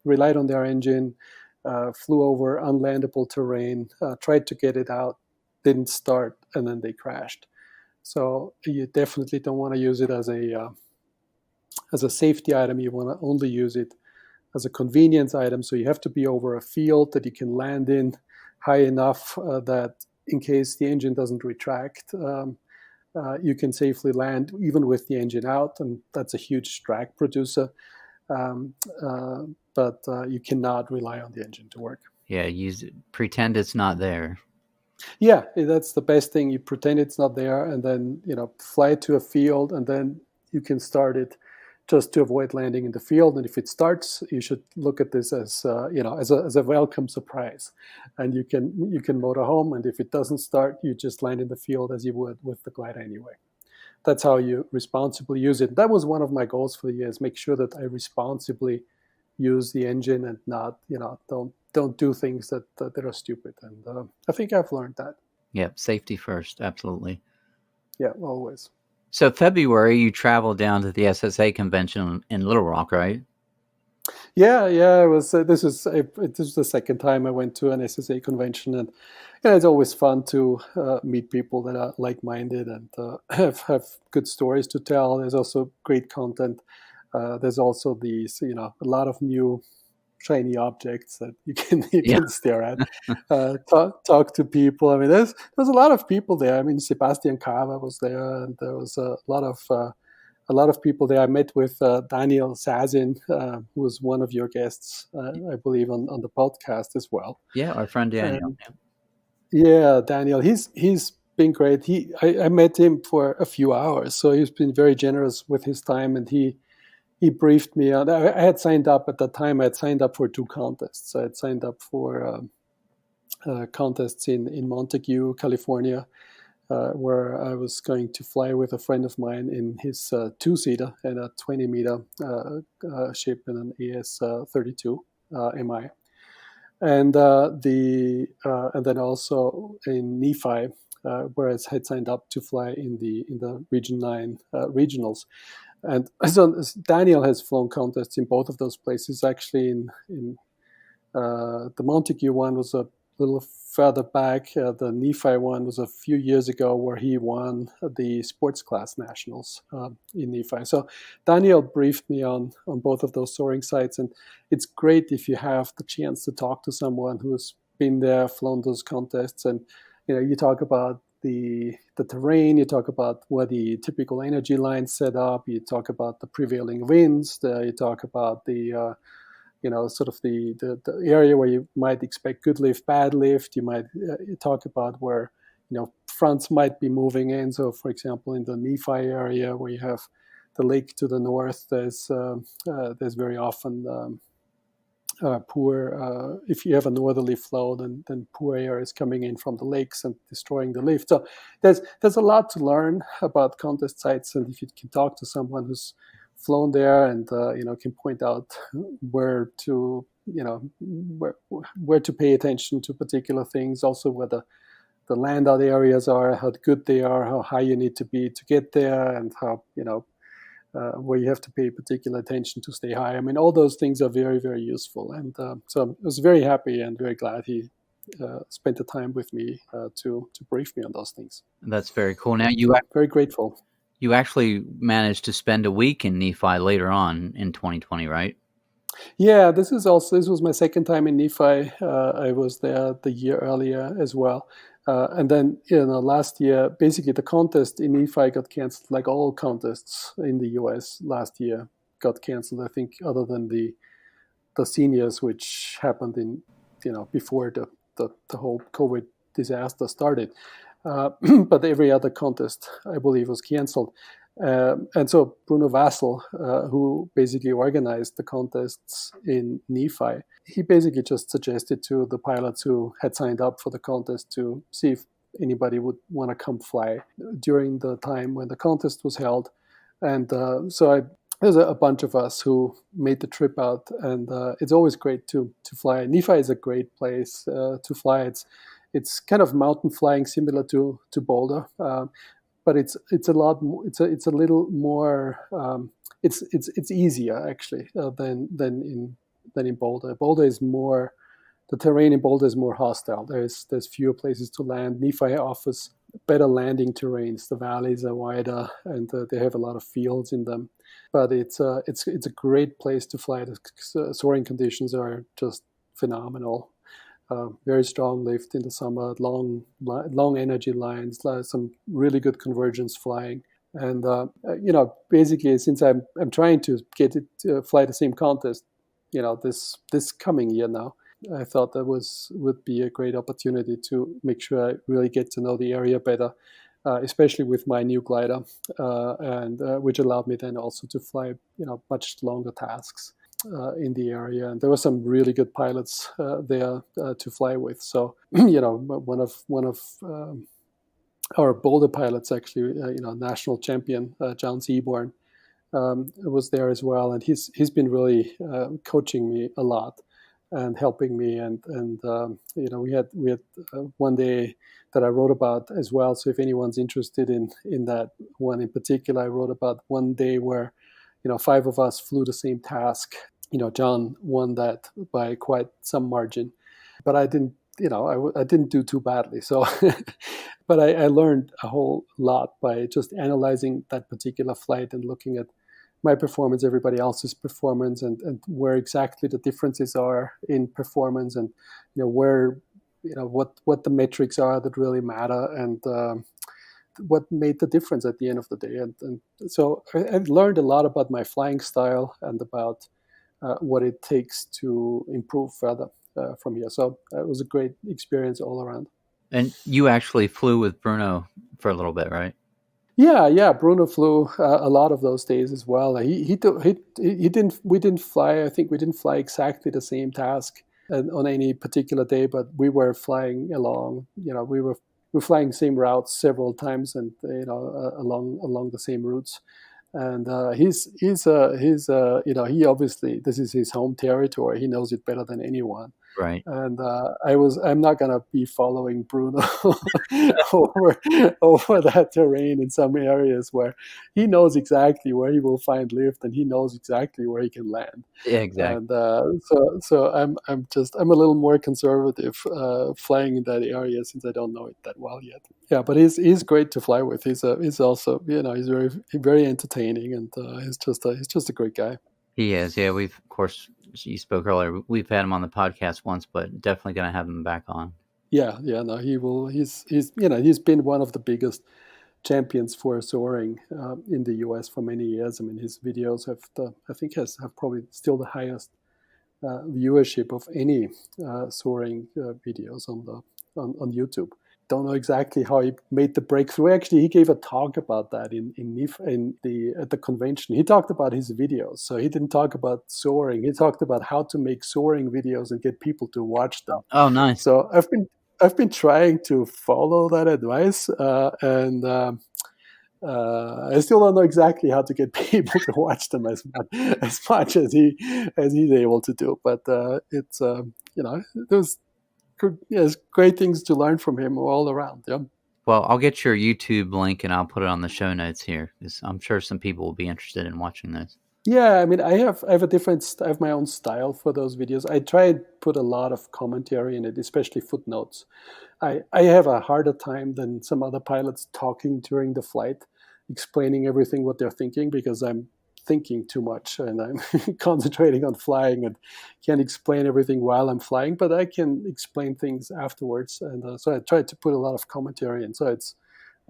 relied on their engine, flew over unlandable terrain, tried to get it out, didn't start, and then they crashed. So you definitely don't want to use it as a safety item. You want to only use it as a convenience item. So you have to be over a field that you can land in high enough that in case the engine doesn't retract, you can safely land even with the engine out, and that's a huge drag producer. But you cannot rely on the engine to work. Yeah, pretend it's not there. Yeah, that's the best thing. You pretend it's not there, and then fly to a field, and then you can start it just to avoid landing in the field. And if it starts, you should look at this as as a welcome surprise, and you can motor home. And if it doesn't start, you just land in the field as you would with the glider anyway. That's how you responsibly use it. That was one of my goals for the years: make sure that I responsibly use the engine and not, don't do things that are stupid. And I think I've learned that. Yep, safety first, absolutely. Yeah, always. So February, you traveled down to the SSA convention in Little Rock, right? Yeah. It was. This was the second time I went to an SSA convention, and it's always fun to meet people that are like-minded and have good stories to tell. There's also great content. There's also these, a lot of new shiny objects that you can stare at, talk to people. I mean, there's a lot of people there. I mean, Sebastian Cava was there, and there was a lot of people there. I met with Daniel Sazin, who was one of your guests, I believe, on the podcast as well. Yeah, our friend Daniel. Yeah, Daniel. He's been great. I met him for a few hours, so he's been very generous with his time, and he briefed me. I had signed up at that time. I had signed up for 2 contests. I had signed up for contests in Montague, California, where I was going to fly with a friend of mine in his 2-seater and a 20-meter ship in an AS-32 MI. And then also in Nephi, where I had signed up to fly in the Region 9 regionals. And so Daniel has flown contests in both of those places. Actually, in the Montague one was a little further back. The Nephi one was a few years ago, where he won the sports class nationals in Nephi. So Daniel briefed me on both of those soaring sites, and it's great if you have the chance to talk to someone who's been there, flown those contests, and you talk about the terrain, you talk about where the typical energy lines set up, you talk about the prevailing winds, you talk about the sort of the area where you might expect good lift, bad lift. You might talk about where fronts might be moving in. So, for example, in the Nephi area where you have the lake to the north, there's very often poor, if you have a northerly flow, then poor air is coming in from the lakes and destroying the lift. So there's a lot to learn about contest sites, and if you can talk to someone who's flown there and can point out where to where to pay attention to particular things, also where the land out areas are, how good they are, how high you need to be to get there, and how where you have to pay particular attention to stay high. I mean, all those things are very, very useful. And so I was very happy and very glad he spent the time with me to brief me on those things. That's very cool. Now, very grateful. You actually managed to spend a week in Nephi later on in 2020, right? Yeah, this was my second time in Nephi. I was there the year earlier as well. And then, last year, basically the contest in Nephi got canceled, like all contests in the US last year got canceled, I think, other than the seniors, which happened before the whole COVID disaster started. But every other contest, I believe, was canceled. And so Bruno Vassel, who basically organized the contests in Nephi, he basically just suggested to the pilots who had signed up for the contest to see if anybody would want to come fly during the time when the contest was held. And there's a bunch of us who made the trip out, and it's always great to fly. Nephi is a great place to fly. It's kind of mountain flying, similar to Boulder. But it's a lot more, it's a little more it's easier actually than in Boulder. Boulder is more, the terrain in Boulder is more hostile. There's fewer places to land. Nephi offers better landing terrains. The valleys are wider and they have a lot of fields in them. But it's a great place to fly. The soaring conditions are just phenomenal. Very strong lift in the summer, long energy lines, some really good convergence flying. And, basically, since I'm trying to get it to fly the same contest, this coming year now, I thought that would be a great opportunity to make sure I really get to know the area better, especially with my new glider, and which allowed me then also to fly, much longer tasks. In the area, and there were some really good pilots there to fly with. So, one of our Boulder pilots, actually, national champion John Seaborn, was there as well, and he's been really coaching me a lot and helping me. And we had one day that I wrote about as well. So if anyone's interested in that one in particular, I wrote about one day where 5 of us flew the same task. John won that by quite some margin, but I didn't. I didn't do too badly. So, but I learned a whole lot by just analyzing that particular flight and looking at my performance, everybody else's performance, and where exactly the differences are in performance, and where what the metrics are that really matter, and what made the difference at the end of the day. And so I learned a lot about my flying style and about what it takes to improve further from here. So it was a great experience all around. And you actually flew with Bruno for a little bit, right? Yeah. Bruno flew a lot of those days as well. He didn't. We didn't fly. I think we didn't fly exactly the same task on any particular day, but we were flying along. We were flying same routes several times, and along the same routes. And he obviously, this is his home territory. He knows it better than anyone. Right. And I'm not gonna be following Bruno over that terrain in some areas where he knows exactly where he will find lift, and he knows exactly where he can land. Yeah, exactly. And so I'm a little more conservative flying in that area, since I don't know it that well yet. Yeah, but he's great to fly with. He's also he's very, very entertaining, and he's just a great guy. He is. Yeah, we've, of course, you spoke earlier, we've had him on the podcast once, but definitely going to have him back on. Yeah, no, he will. He's been one of the biggest champions for soaring in the U.S. for many years. I mean, his videos have probably still the highest viewership of any soaring videos on YouTube. Don't know exactly how he made the breakthrough. Actually, he gave a talk about that at the convention. He talked about his videos, so he didn't talk about soaring. He talked about how to make soaring videos and get people to watch them. Oh, nice. So I've been trying to follow that advice, and I still don't know exactly how to get people to watch them as much as he's able to do. But there's great things to learn from him all around. Yeah. Well, I'll get your YouTube link and I'll put it on the show notes here, because I'm sure some people will be interested in watching those. Yeah, I mean, I have my own style for those videos. I try and put a lot of commentary in it, especially footnotes. I have a harder time than some other pilots talking during the flight, explaining everything what they're thinking, because I'm thinking too much and I'm concentrating on flying and can't explain everything while I'm flying, but I can explain things afterwards. And so I try to put a lot of commentary in. So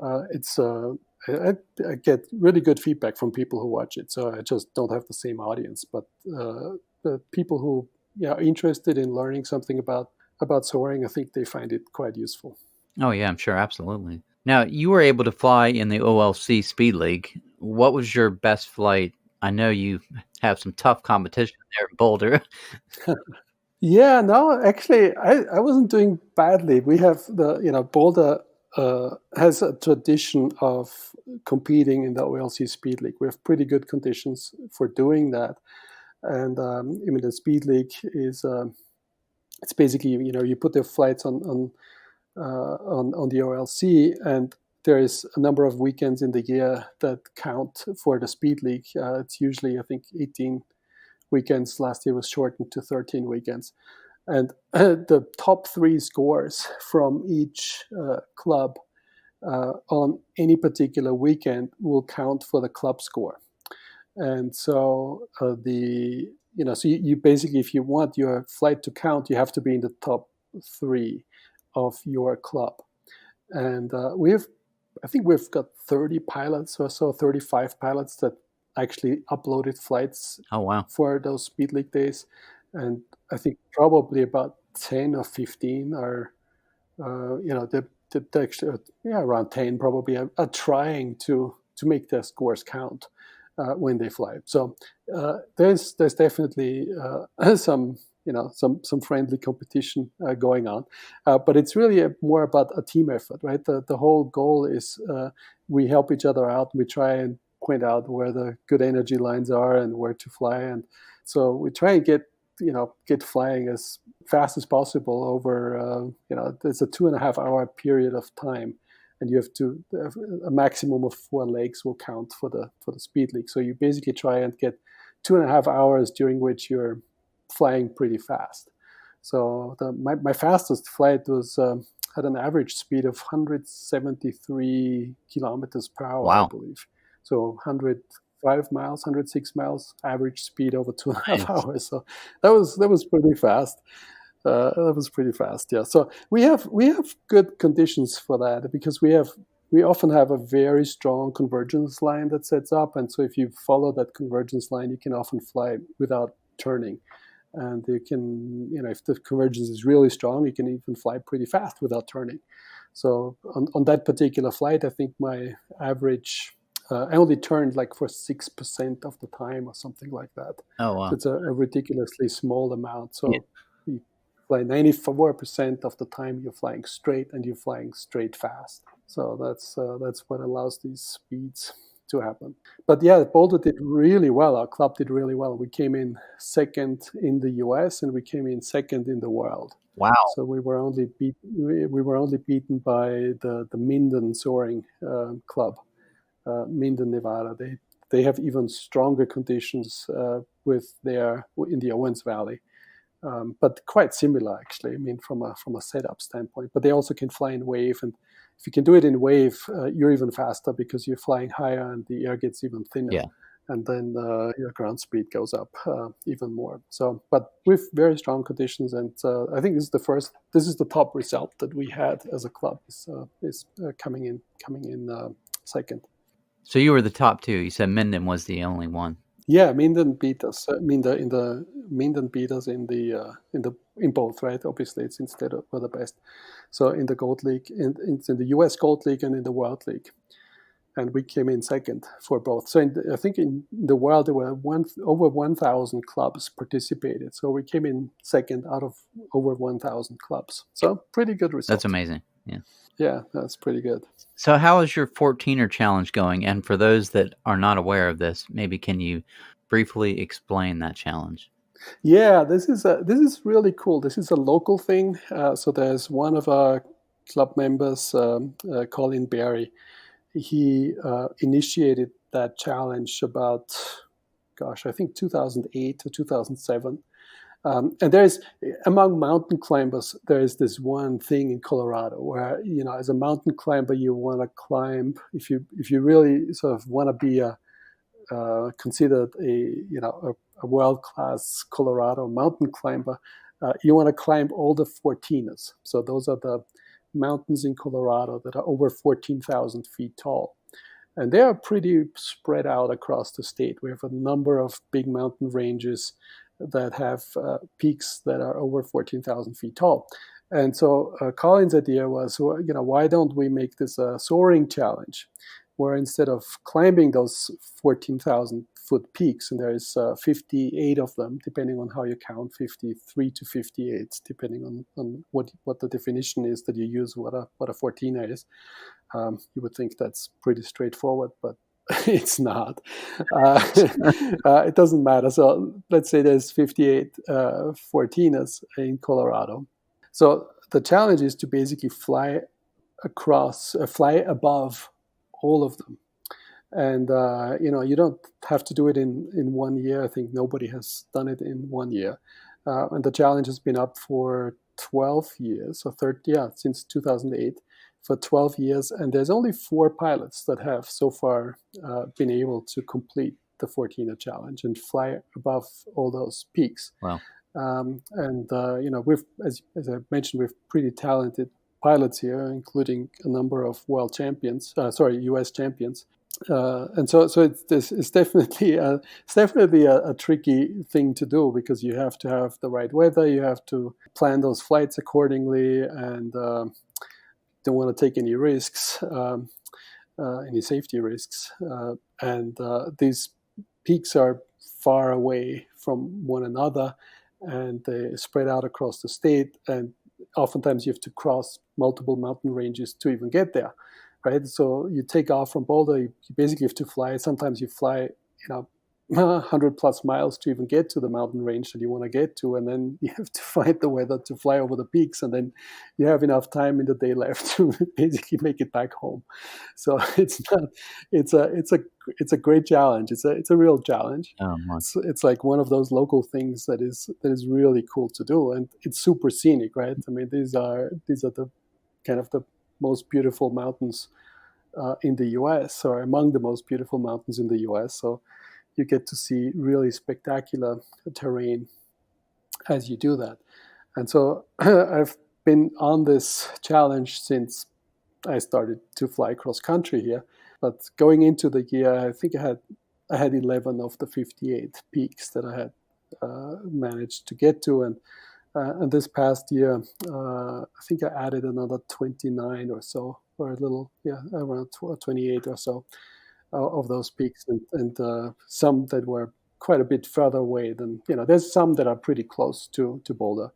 I get really good feedback from people who watch it. So I just don't have the same audience, but the people who are interested in learning something about soaring, I think they find it quite useful. Oh yeah, I'm sure, absolutely. Now, you were able to fly in the OLC Speed League. What was your best flight? I know you have some tough competition there in Boulder. Yeah, no, actually, I wasn't doing badly. We have Boulder has a tradition of competing in the OLC Speed League. We have pretty good conditions for doing that. And the Speed League is it's basically you put the flights on the OLC, and there is a number of weekends in the year that count for the Speed League. It's usually, I think, 18 weekends. Last year was shortened to 13 weekends. And the top 3 scores from each club on any particular weekend will count for the club score. And so so you basically, if you want your flight to count, you have to be in the top 3 of your club. And I think we've got 30 pilots or so, 35 pilots that actually uploaded flights. Oh, wow. For those Speed League days. And I think probably about 10 or 15 are, actually, around 10 probably are trying to make their scores count when they fly. So there's definitely some friendly competition going on, but it's really more about a team effort, right? The whole goal is we help each other out. We try and point out where the good energy lines are and where to fly. And so we try and get flying as fast as possible over, there's a 2.5 hour period of time. And you have to, a maximum of 4 legs will count for the speed league. So you basically try and get 2.5 hours during which you're flying pretty fast. So my fastest flight was had an average speed of 173 kilometers per hour, Wow. I believe. So 105 miles, 106 miles average speed over 2.5 hours. So that was pretty fast. That was pretty fast, yeah. So we have good conditions for that because we often have a very strong convergence line that sets up, and so if you follow that convergence line, you can often fly without turning, and you can, if the convergence is really strong, you can even fly pretty fast without turning. So on that particular flight, I think my average, I only turned like for 6% of the time or something like that. Oh, wow. So it's a ridiculously small amount. So you fly 94% of the time you're flying straight, and you're flying straight fast. So that's what allows these speeds to happen. But yeah, Boulder did really well. Our club did really well. We came in second in the US, and we came in second in the world. Wow. So we were only beaten by the Minden Soaring Club, Minden, Nevada. They have even stronger conditions in the Owens Valley. But quite similar, actually. I mean, from a setup standpoint. But they also can fly in wave, and if you can do it in wave, you're even faster because you're flying higher and the air gets even thinner. Yeah. And then your ground speed goes up even more. So, but with very strong conditions, and I think this is the top result that we had as a club is coming in second. So you were the top two. You said Minden was the only one. Yeah, Minden beat us. Minden beat us in both, right? Obviously, it's instead of we're the best. So in the Gold League, in the U.S. Gold League and in the World League, and we came in second for both. So I think in the world there were over 1,000 clubs participated. So we came in second out of over 1,000 clubs. So pretty good result. That's amazing. Yeah. Yeah, that's pretty good. So how is your 14er challenge going? And for those that are not aware of this, maybe can you briefly explain that challenge? Yeah, this is really cool. This is a local thing. So there's one of our club members, Colin Berry. He initiated that challenge about, I think 2008 or 2007. And there's, among mountain climbers, there is this one thing in Colorado where, as a mountain climber, you want to climb, if you really sort of want to be considered a world-class Colorado mountain climber, you want to climb all the 14ers. So those are the mountains in Colorado that are over 14,000 feet tall. And they are pretty spread out across the state. We have a number of big mountain ranges that have peaks that are over 14,000 feet tall. And so Colin's idea was, why don't we make this a soaring challenge, where instead of climbing those 14,000 foot peaks, and there's 58 of them, depending on how you count, 53 to 58, depending on what the definition is that you use, what a 14er is. You would think that's pretty straightforward, but it's not. It doesn't matter. So let's say there's 58 14ers in Colorado. So the challenge is to basically fly above all of them. And, you don't have to do it in 1 year. I think nobody has done it in 1 year. And the challenge has been up for 12 years, since 2008. For 12 years, and there's only 4 pilots that have so far been able to complete the 14er challenge and fly above all those peaks. Wow! We've, as I mentioned, we've pretty talented pilots here, including a number of world champions. U.S. champions. And so it's definitely a tricky thing to do because you have to have the right weather, you have to plan those flights accordingly, and don't want to take any risks, any safety risks. And these peaks are far away from one another, and they spread out across the state. And oftentimes you have to cross multiple mountain ranges to even get there. right? So you take off from Boulder, you basically have to fly. Sometimes you fly, 100 plus miles to even get to the mountain range that you want to get to, and then you have to find the weather to fly over the peaks, and then you have enough time in the day left to basically make it back home. So it's a great challenge. It's a real challenge. It's like one of those local things that is really cool to do, and it's super scenic, right? I mean, these are the kind of the most beautiful mountains in the U.S. or among the most beautiful mountains in the U.S. So you get to see really spectacular terrain as you do that. And so I've been on this challenge since I started to fly cross country here. But going into the year, I think I had 11 of the 58 peaks that I had managed to get to. And this past year, I think I added another 29 or so, or around 28 or so of those peaks, and some that were quite a bit further away than, there's some that are pretty close to Boulder.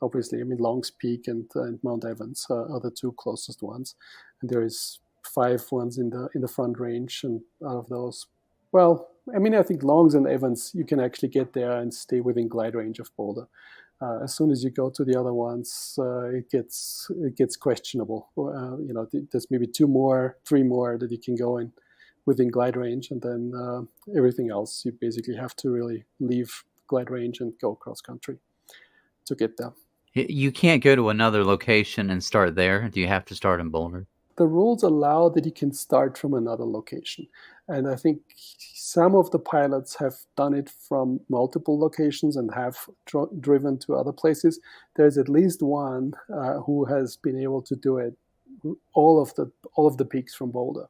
Obviously, I mean, Long's Peak and Mount Evans are the two closest ones. And there is 5 ones in the Front Range, and out of those, well, I mean, I think Long's and Evans, you can actually get there and stay within glide range of Boulder. As soon as you go to the other ones, it gets questionable. There's maybe 2 more, 3 more that you can go in within glide range, and then everything else you basically have to really leave glide range and go cross country to get there. You can't go to another location and start there. Do you have to start in Boulder? The rules allow that you can start from another location, and I think some of the pilots have done it from multiple locations and have driven to other places. There's at least one who has been able to do it all of the peaks from Boulder.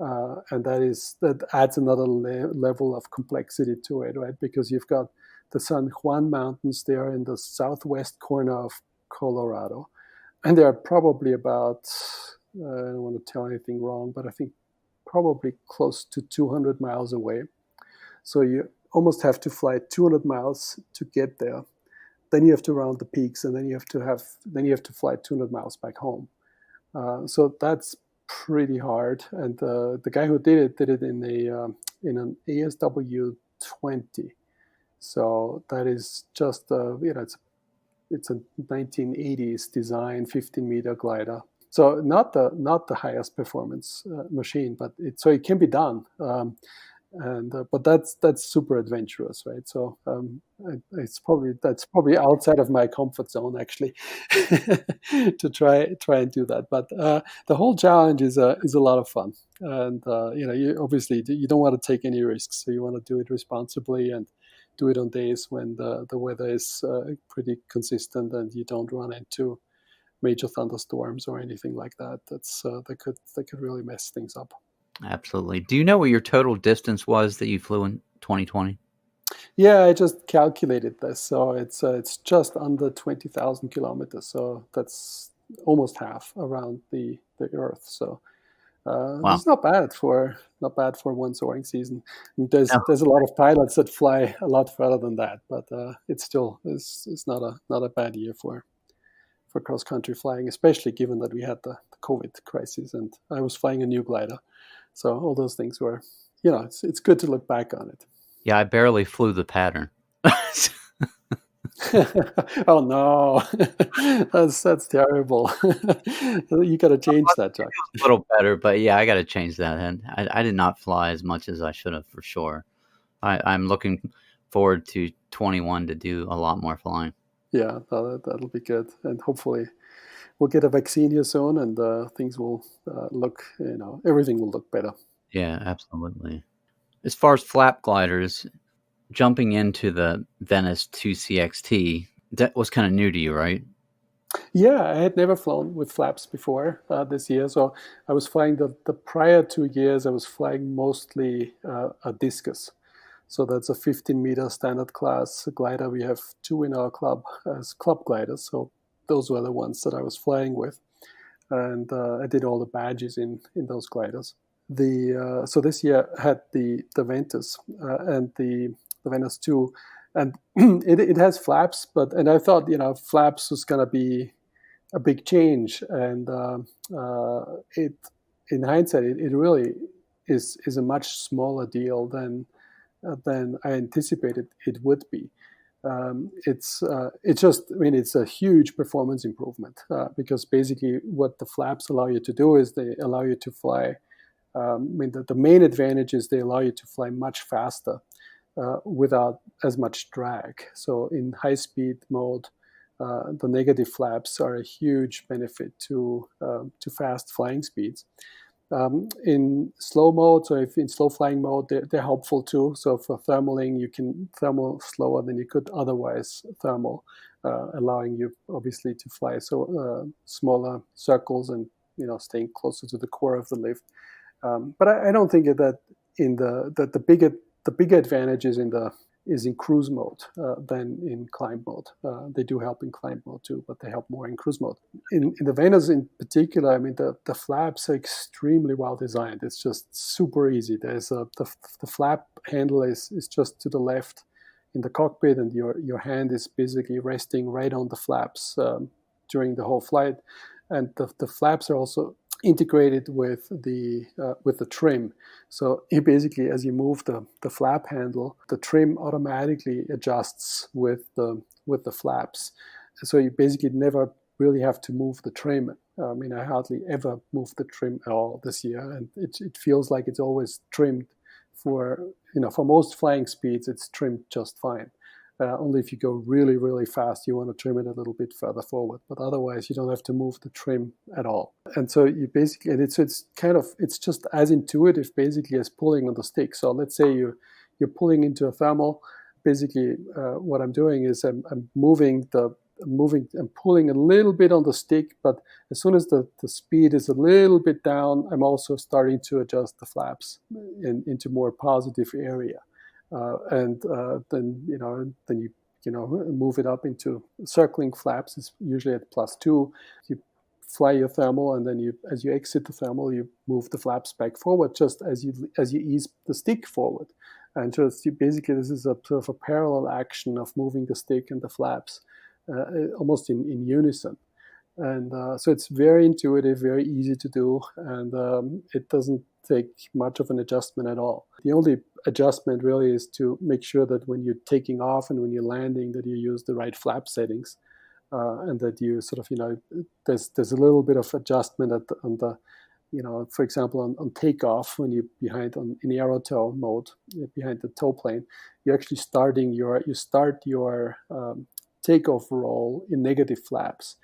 And that adds another level of complexity to it, right? Because you've got the San Juan Mountains there in the southwest corner of Colorado. And they're probably about, I don't want to tell anything wrong, but I think probably close to 200 miles away. So you almost have to fly 200 miles to get there. Then you have to round the peaks, and then you have to fly 200 miles back home. So that's pretty hard, and the guy who did it in an ASW 20. So that is just it's a 1980s design 15-meter glider. So not the highest performance machine, but it can be done. But that's super adventurous, right? So that's probably outside of my comfort zone, actually, to try and do that. But the whole challenge is a lot of fun, and you obviously you don't want to take any risks, so you want to do it responsibly and do it on days when the weather is pretty consistent and you don't run into major thunderstorms or anything like that. That could really mess things up. Absolutely. Do you know what your total distance was that you flew in 2020? Yeah, I just calculated this. So it's just under 20,000 kilometers. So that's almost half around the Earth. So Wow. It's not bad for one soaring season. There's a lot of pilots that fly a lot further than that, but it's still it's not a bad year for cross country flying, especially given that we had the COVID crisis and I was flying a new glider. So all those things were, it's good to look back on it. Yeah, I barely flew the pattern. Oh no, that's terrible. You got to change that, Jack. A little better, but yeah, I got to change that. And I did not fly as much as I should have, for sure. I'm looking forward to 21 to do a lot more flying. Yeah, that'll be good, and hopefully we'll get a vaccine here soon, and things will look, everything will look better. Yeah, absolutely. As far as flap gliders, jumping into the Ventus 2CXT, that was kind of new to you, right? Yeah, I had never flown with flaps before this year. So I was flying the prior 2 years, I was flying mostly a discus. So that's a 15-meter standard class glider. We have 2 in our club as club gliders. So those were the ones that I was flying with. And I did all the badges in those gliders. So this year I had the Ventus and the Ventus 2. And it has flaps, and I thought, flaps was going to be a big change. And in hindsight, it really is a much smaller deal than I anticipated it would be. It's a huge performance improvement because basically what the flaps allow you to do is they allow you to fly. The main advantage is they allow you to fly much faster without as much drag. So in high speed mode, the negative flaps are a huge benefit to fast flying speeds. In slow mode, so if in slow flying mode, they're helpful too. So for thermaling, you can thermal slower than you could otherwise thermal, allowing you obviously to fly smaller circles and staying closer to the core of the lift. But I don't think that the bigger advantage is in cruise mode than in climb mode. They do help in climb mode too, but they help more in cruise mode. In the Ventus in particular, I mean, the flaps are extremely well designed. It's just super easy. There's the flap handle is just to the left in the cockpit, and your hand is basically resting right on the flaps during the whole flight. And the flaps are also integrated with the trim. So you basically, as you move the flap handle, the trim automatically adjusts with the flaps. So you basically never really have to move the trim. I mean, I hardly ever moved the trim at all this year, and it feels like it's always trimmed for most flying speeds. It's trimmed just fine. Only if you go really, really fast, you want to trim it a little bit further forward. But otherwise, you don't have to move the trim at all. And so you basically, and it's just as intuitive basically as pulling on the stick. So let's say you're pulling into a thermal. Basically, what I'm doing is I'm pulling a little bit on the stick, but as soon as the speed is a little bit down, I'm also starting to adjust the flaps into more positive area. Then you move it up into circling flaps. It's usually at +2. You fly your thermal, and then as you exit the thermal, you move the flaps back forward just as you ease the stick forward. And just basically, this is a sort of a parallel action of moving the stick and the flaps almost in unison. And so it's very intuitive, very easy to do, and it doesn't take much of an adjustment at all. The only adjustment really is to make sure that when you're taking off and when you're landing, that you use the right flap settings, and that you sort of, there's a little bit of adjustment on the, for example, on takeoff, when you're in aero tow mode, behind the tow plane, you're actually start your takeoff roll in negative flaps.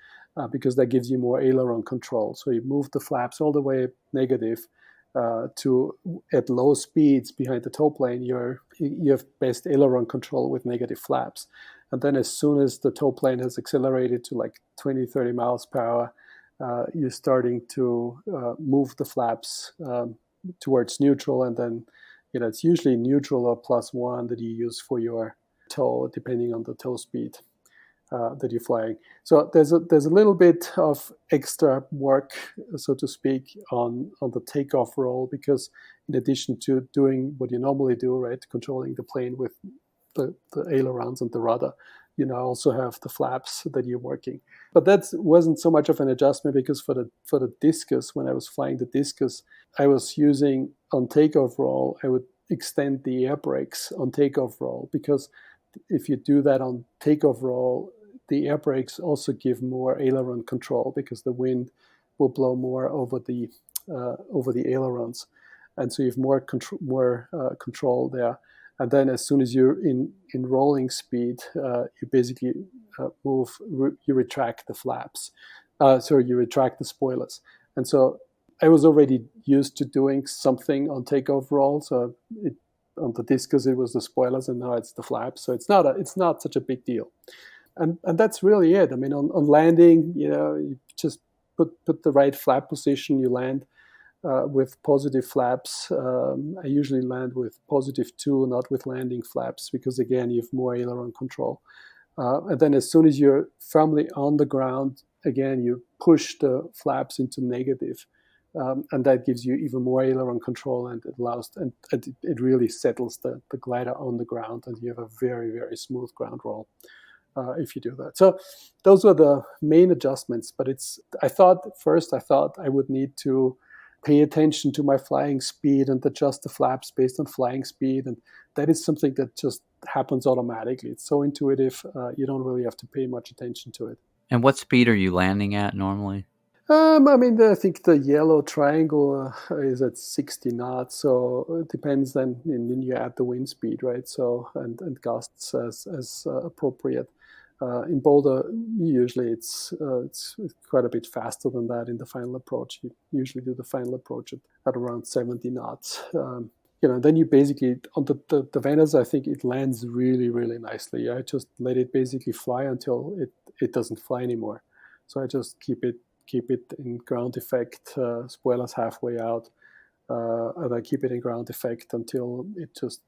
Because that gives you more aileron control. So you move the flaps all the way negative to at low speeds behind the tow plane. You have best aileron control with negative flaps. And then as soon as the tow plane has accelerated to like 20, 30 miles per hour, you're starting to move the flaps towards neutral. And then it's usually neutral or +1 that you use for your tow, depending on the tow speed that you're flying. So there's a little bit of extra work, so to speak, on the takeoff roll, because in addition to doing what you normally do, right, controlling the plane with the ailerons and the rudder, you also have the flaps that you're working. But that wasn't so much of an adjustment, because for the discus, when I was flying the discus, I was using on takeoff roll, I would extend the air brakes on takeoff roll, because if you do that on takeoff roll, the air brakes also give more aileron control, because the wind will blow more over the ailerons, and so you have more control there. And then as soon as you're in rolling speed, you basically you retract the flaps, you retract the spoilers. And so I was already used to doing something on takeoff roll, so on the discus it was the spoilers, and now it's the flaps. So it's not such a big deal. And that's really it. I mean, on landing, you just put the right flap position. You land with positive flaps. I usually land with +2, not with landing flaps, because again, you have more aileron control. And then as soon as you're firmly on the ground, again, you push the flaps into negative. And that gives you even more aileron control, and it really settles the glider on the ground, and you have a very, very smooth ground roll if you do that. So those were the main adjustments. But I thought I would need to pay attention to my flying speed and adjust the flaps based on flying speed. And that is something that just happens automatically. It's so intuitive. You don't really have to pay much attention to it. And what speed are you landing at normally? I think the yellow triangle is at 60 knots, so it depends then, and then you add the wind speed, right? So, and gusts as appropriate. In Boulder, usually it's quite a bit faster than that in the final approach. You usually do the final approach at around 70 knots. Then you basically, on the Ventus, I think it lands really, really nicely. I just let it basically fly until it doesn't fly anymore. So I just keep it in ground effect, spoilers halfway out, and I keep it in ground effect until it just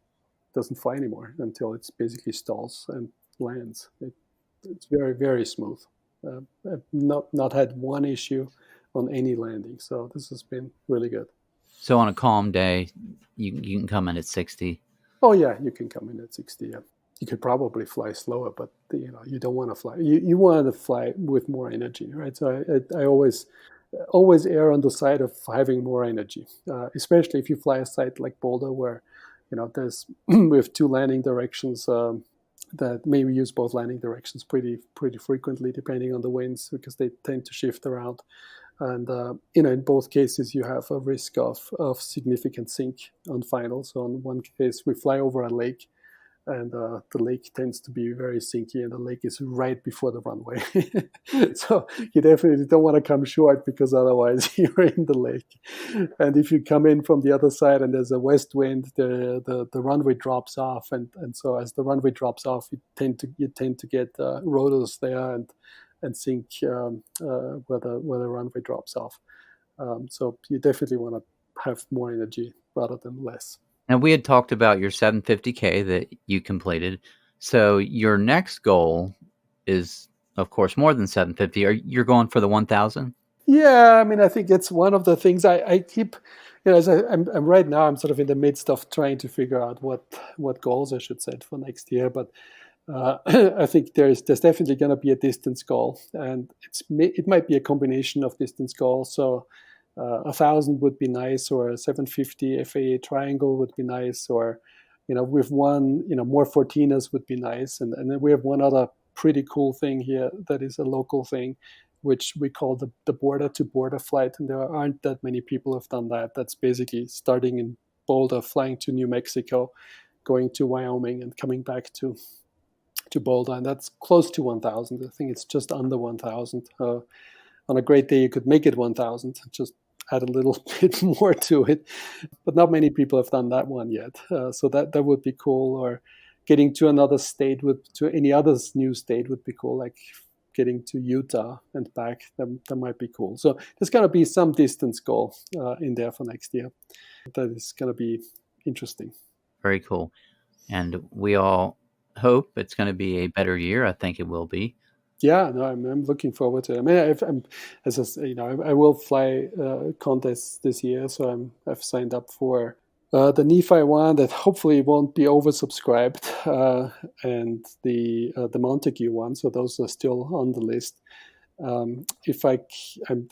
doesn't fly anymore, until it basically stalls and lands. It's very, very smooth. I've not had one issue on any landing, so this has been really good. So on a calm day, you can come in at 60? Oh yeah, you can come in at 60, yeah. You could probably fly slower, but you don't want to fly. You want to fly with more energy, right? So I always err on the side of having more energy, especially if you fly a site like Boulder, where there's we have two landing directions that maybe use both landing directions pretty frequently, depending on the winds, because they tend to shift around. And in both cases, you have a risk of significant sink on final. So in one case, we fly over a lake. And the lake tends to be very sinky, and the lake is right before the runway. So you definitely don't want to come short, because otherwise you're in the lake. And if you come in from the other side and there's a west wind, the runway drops off. And so as the runway drops off, you tend to get rotors there and sink where the runway drops off. So you definitely want to have more energy rather than less. Now, we had talked about your 750K that you completed. So your next goal is, of course, more than 750. You're going for the 1,000? Yeah, I think it's one of the things I keep, as I'm right now, I'm sort of in the midst of trying to figure out what goals I should set for next year. But I think there's definitely going to be a distance goal, and it might be a combination of distance goals. So 1,000 would be nice, or a 750 FAA triangle would be nice, or with one, more Fortinas would be nice. And then we have one other pretty cool thing here that is a local thing, which we call the border to border flight, and there aren't that many people who have done that. That's basically starting in Boulder, flying to New Mexico, going to Wyoming, and coming back to Boulder, and that's close to 1,000. I think it's just under 1,000. On a great day, you could make it 1,000. Just add a little bit more to it, but not many people have done that one yet. So that would be cool. Or getting to another state, to any other new state would be cool, like getting to Utah and back. That might be cool. So there's going to be some distance goal in there for next year. That is going to be interesting. Very cool. And we all hope it's going to be a better year. I think it will be. Yeah, no, I'm looking forward to it. I will fly contests this year, so I've signed up for the Nephi one that hopefully won't be oversubscribed, and the Montague one. So those are still on the list. And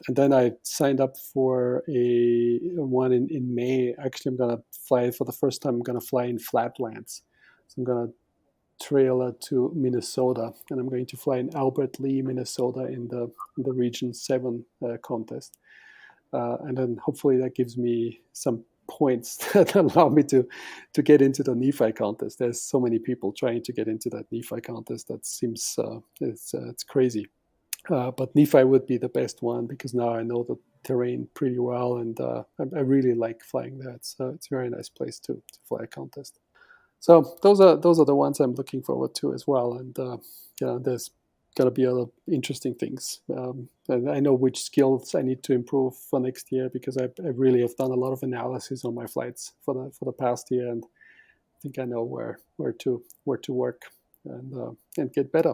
then I signed up for a one in May. Actually, I'm gonna fly for the first time. I'm gonna fly in flatlands. So I'm gonna trailer to Minnesota, and I'm going to fly in Albert Lee, Minnesota, in the Region 7 contest, and then hopefully that gives me some points that allow me to get into the Nephi contest. There's so many people trying to get into that Nephi contest that seems it's crazy, but Nephi would be the best one, because now I know the terrain pretty well, and I really like flying there. It's a very nice place to fly a contest. So those are the ones I'm looking forward to as well, and there's going to be other interesting things. And I know which skills I need to improve for next year, because I really have done a lot of analysis on my flights for the past year, and I think I know where to work and get better.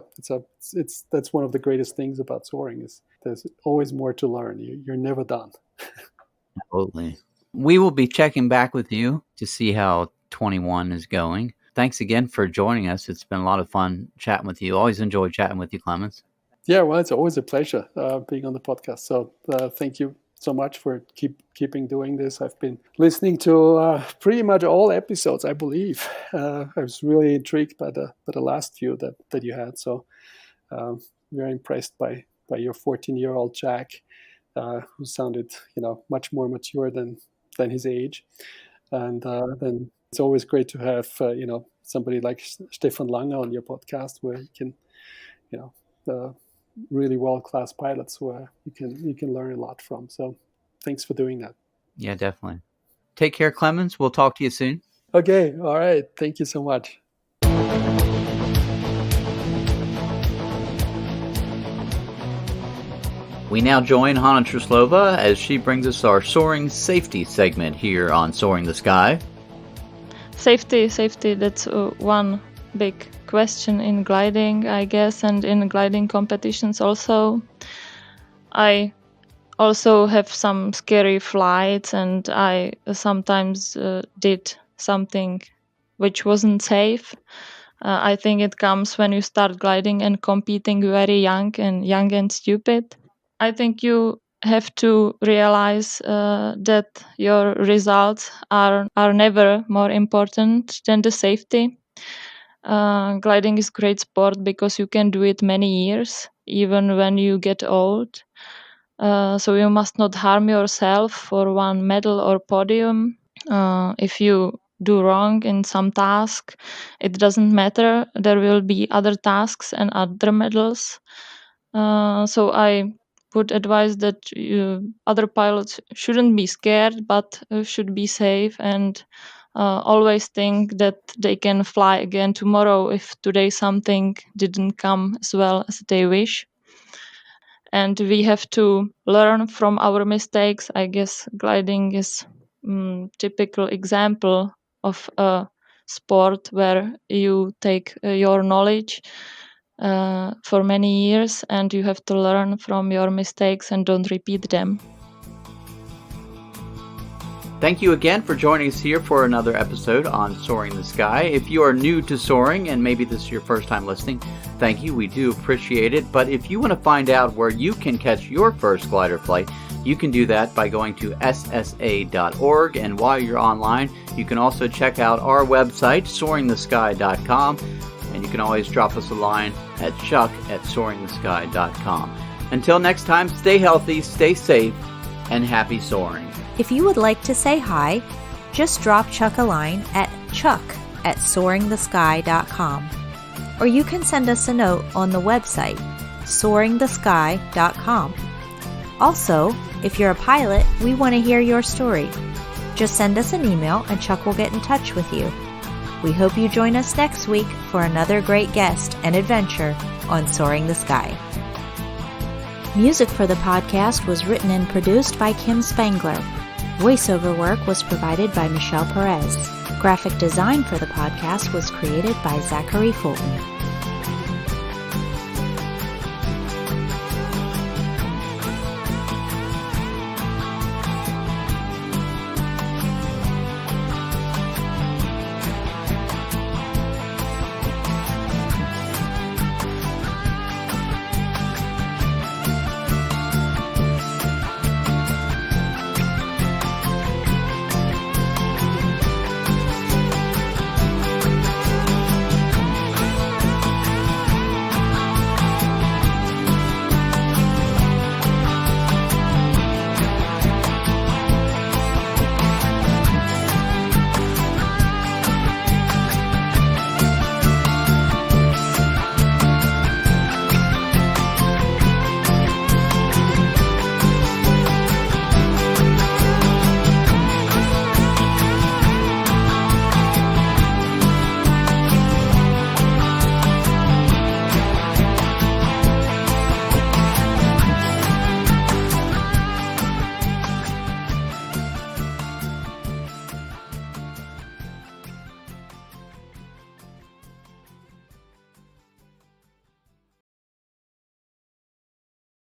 That's one of the greatest things about soaring, is there's always more to learn. You're never done. Absolutely. We will be checking back with you to see how 21 is going. Thanks again for joining us. It's been a lot of fun chatting with you. Always enjoy chatting with you, Clemens. Yeah, well, it's always a pleasure being on the podcast. So thank you so much for keeping doing this. I've been listening to pretty much all episodes, I believe. I was really intrigued by the last few that you had. So very impressed by your 14-year-old Jack, who sounded much more mature than his age. And then it's always great to have somebody like Stefan Lange on your podcast, where you can really world-class pilots where you can learn a lot from. So thanks for doing that. Yeah, definitely. Take care, Clemens. We'll talk to you soon. Okay. All right. Thank you so much. We now join Hana Treslova as she brings us our Soaring Safety segment here on Soaring the Sky. Safety, that's one big question in gliding, I guess, and in gliding competitions also. I also have some scary flights, and I sometimes did something which wasn't safe. I think it comes when you start gliding and competing very young and stupid. I think you have to realize that your results are never more important than the safety. Gliding is great sport because you can do it many years, even when you get old. So you must not harm yourself for one medal or podium. If you do wrong in some task, it doesn't matter. There will be other tasks and other medals. So I would advise that other pilots shouldn't be scared, but should be safe and always think that they can fly again tomorrow if today something didn't come as well as they wish. And we have to learn from our mistakes. I guess gliding is typical example of a sport where you take your knowledge for many years, and you have to learn from your mistakes and don't repeat them. Thank you again for joining us here for another episode on Soaring the Sky. If you are new to soaring, and maybe this is your first time listening, thank you. We do appreciate it. But if you want to find out where you can catch your first glider flight, you can do that by going to ssa.org. And while you're online, you can also check out our website, soaringthesky.com. And you can always drop us a line at chuck@soaringthesky.com. Until next time, stay healthy, stay safe, and happy soaring. If you would like to say hi, just drop Chuck a line at chuck@soaringthesky.com. Or you can send us a note on the website, soaringthesky.com. Also, if you're a pilot, we want to hear your story. Just send us an email and Chuck will get in touch with you. We hope you join us next week for another great guest and adventure on Soaring the Sky. Music for the podcast was written and produced by Kim Spangler. Voiceover work was provided by Michelle Perez. Graphic design for the podcast was created by Zachary Fulton.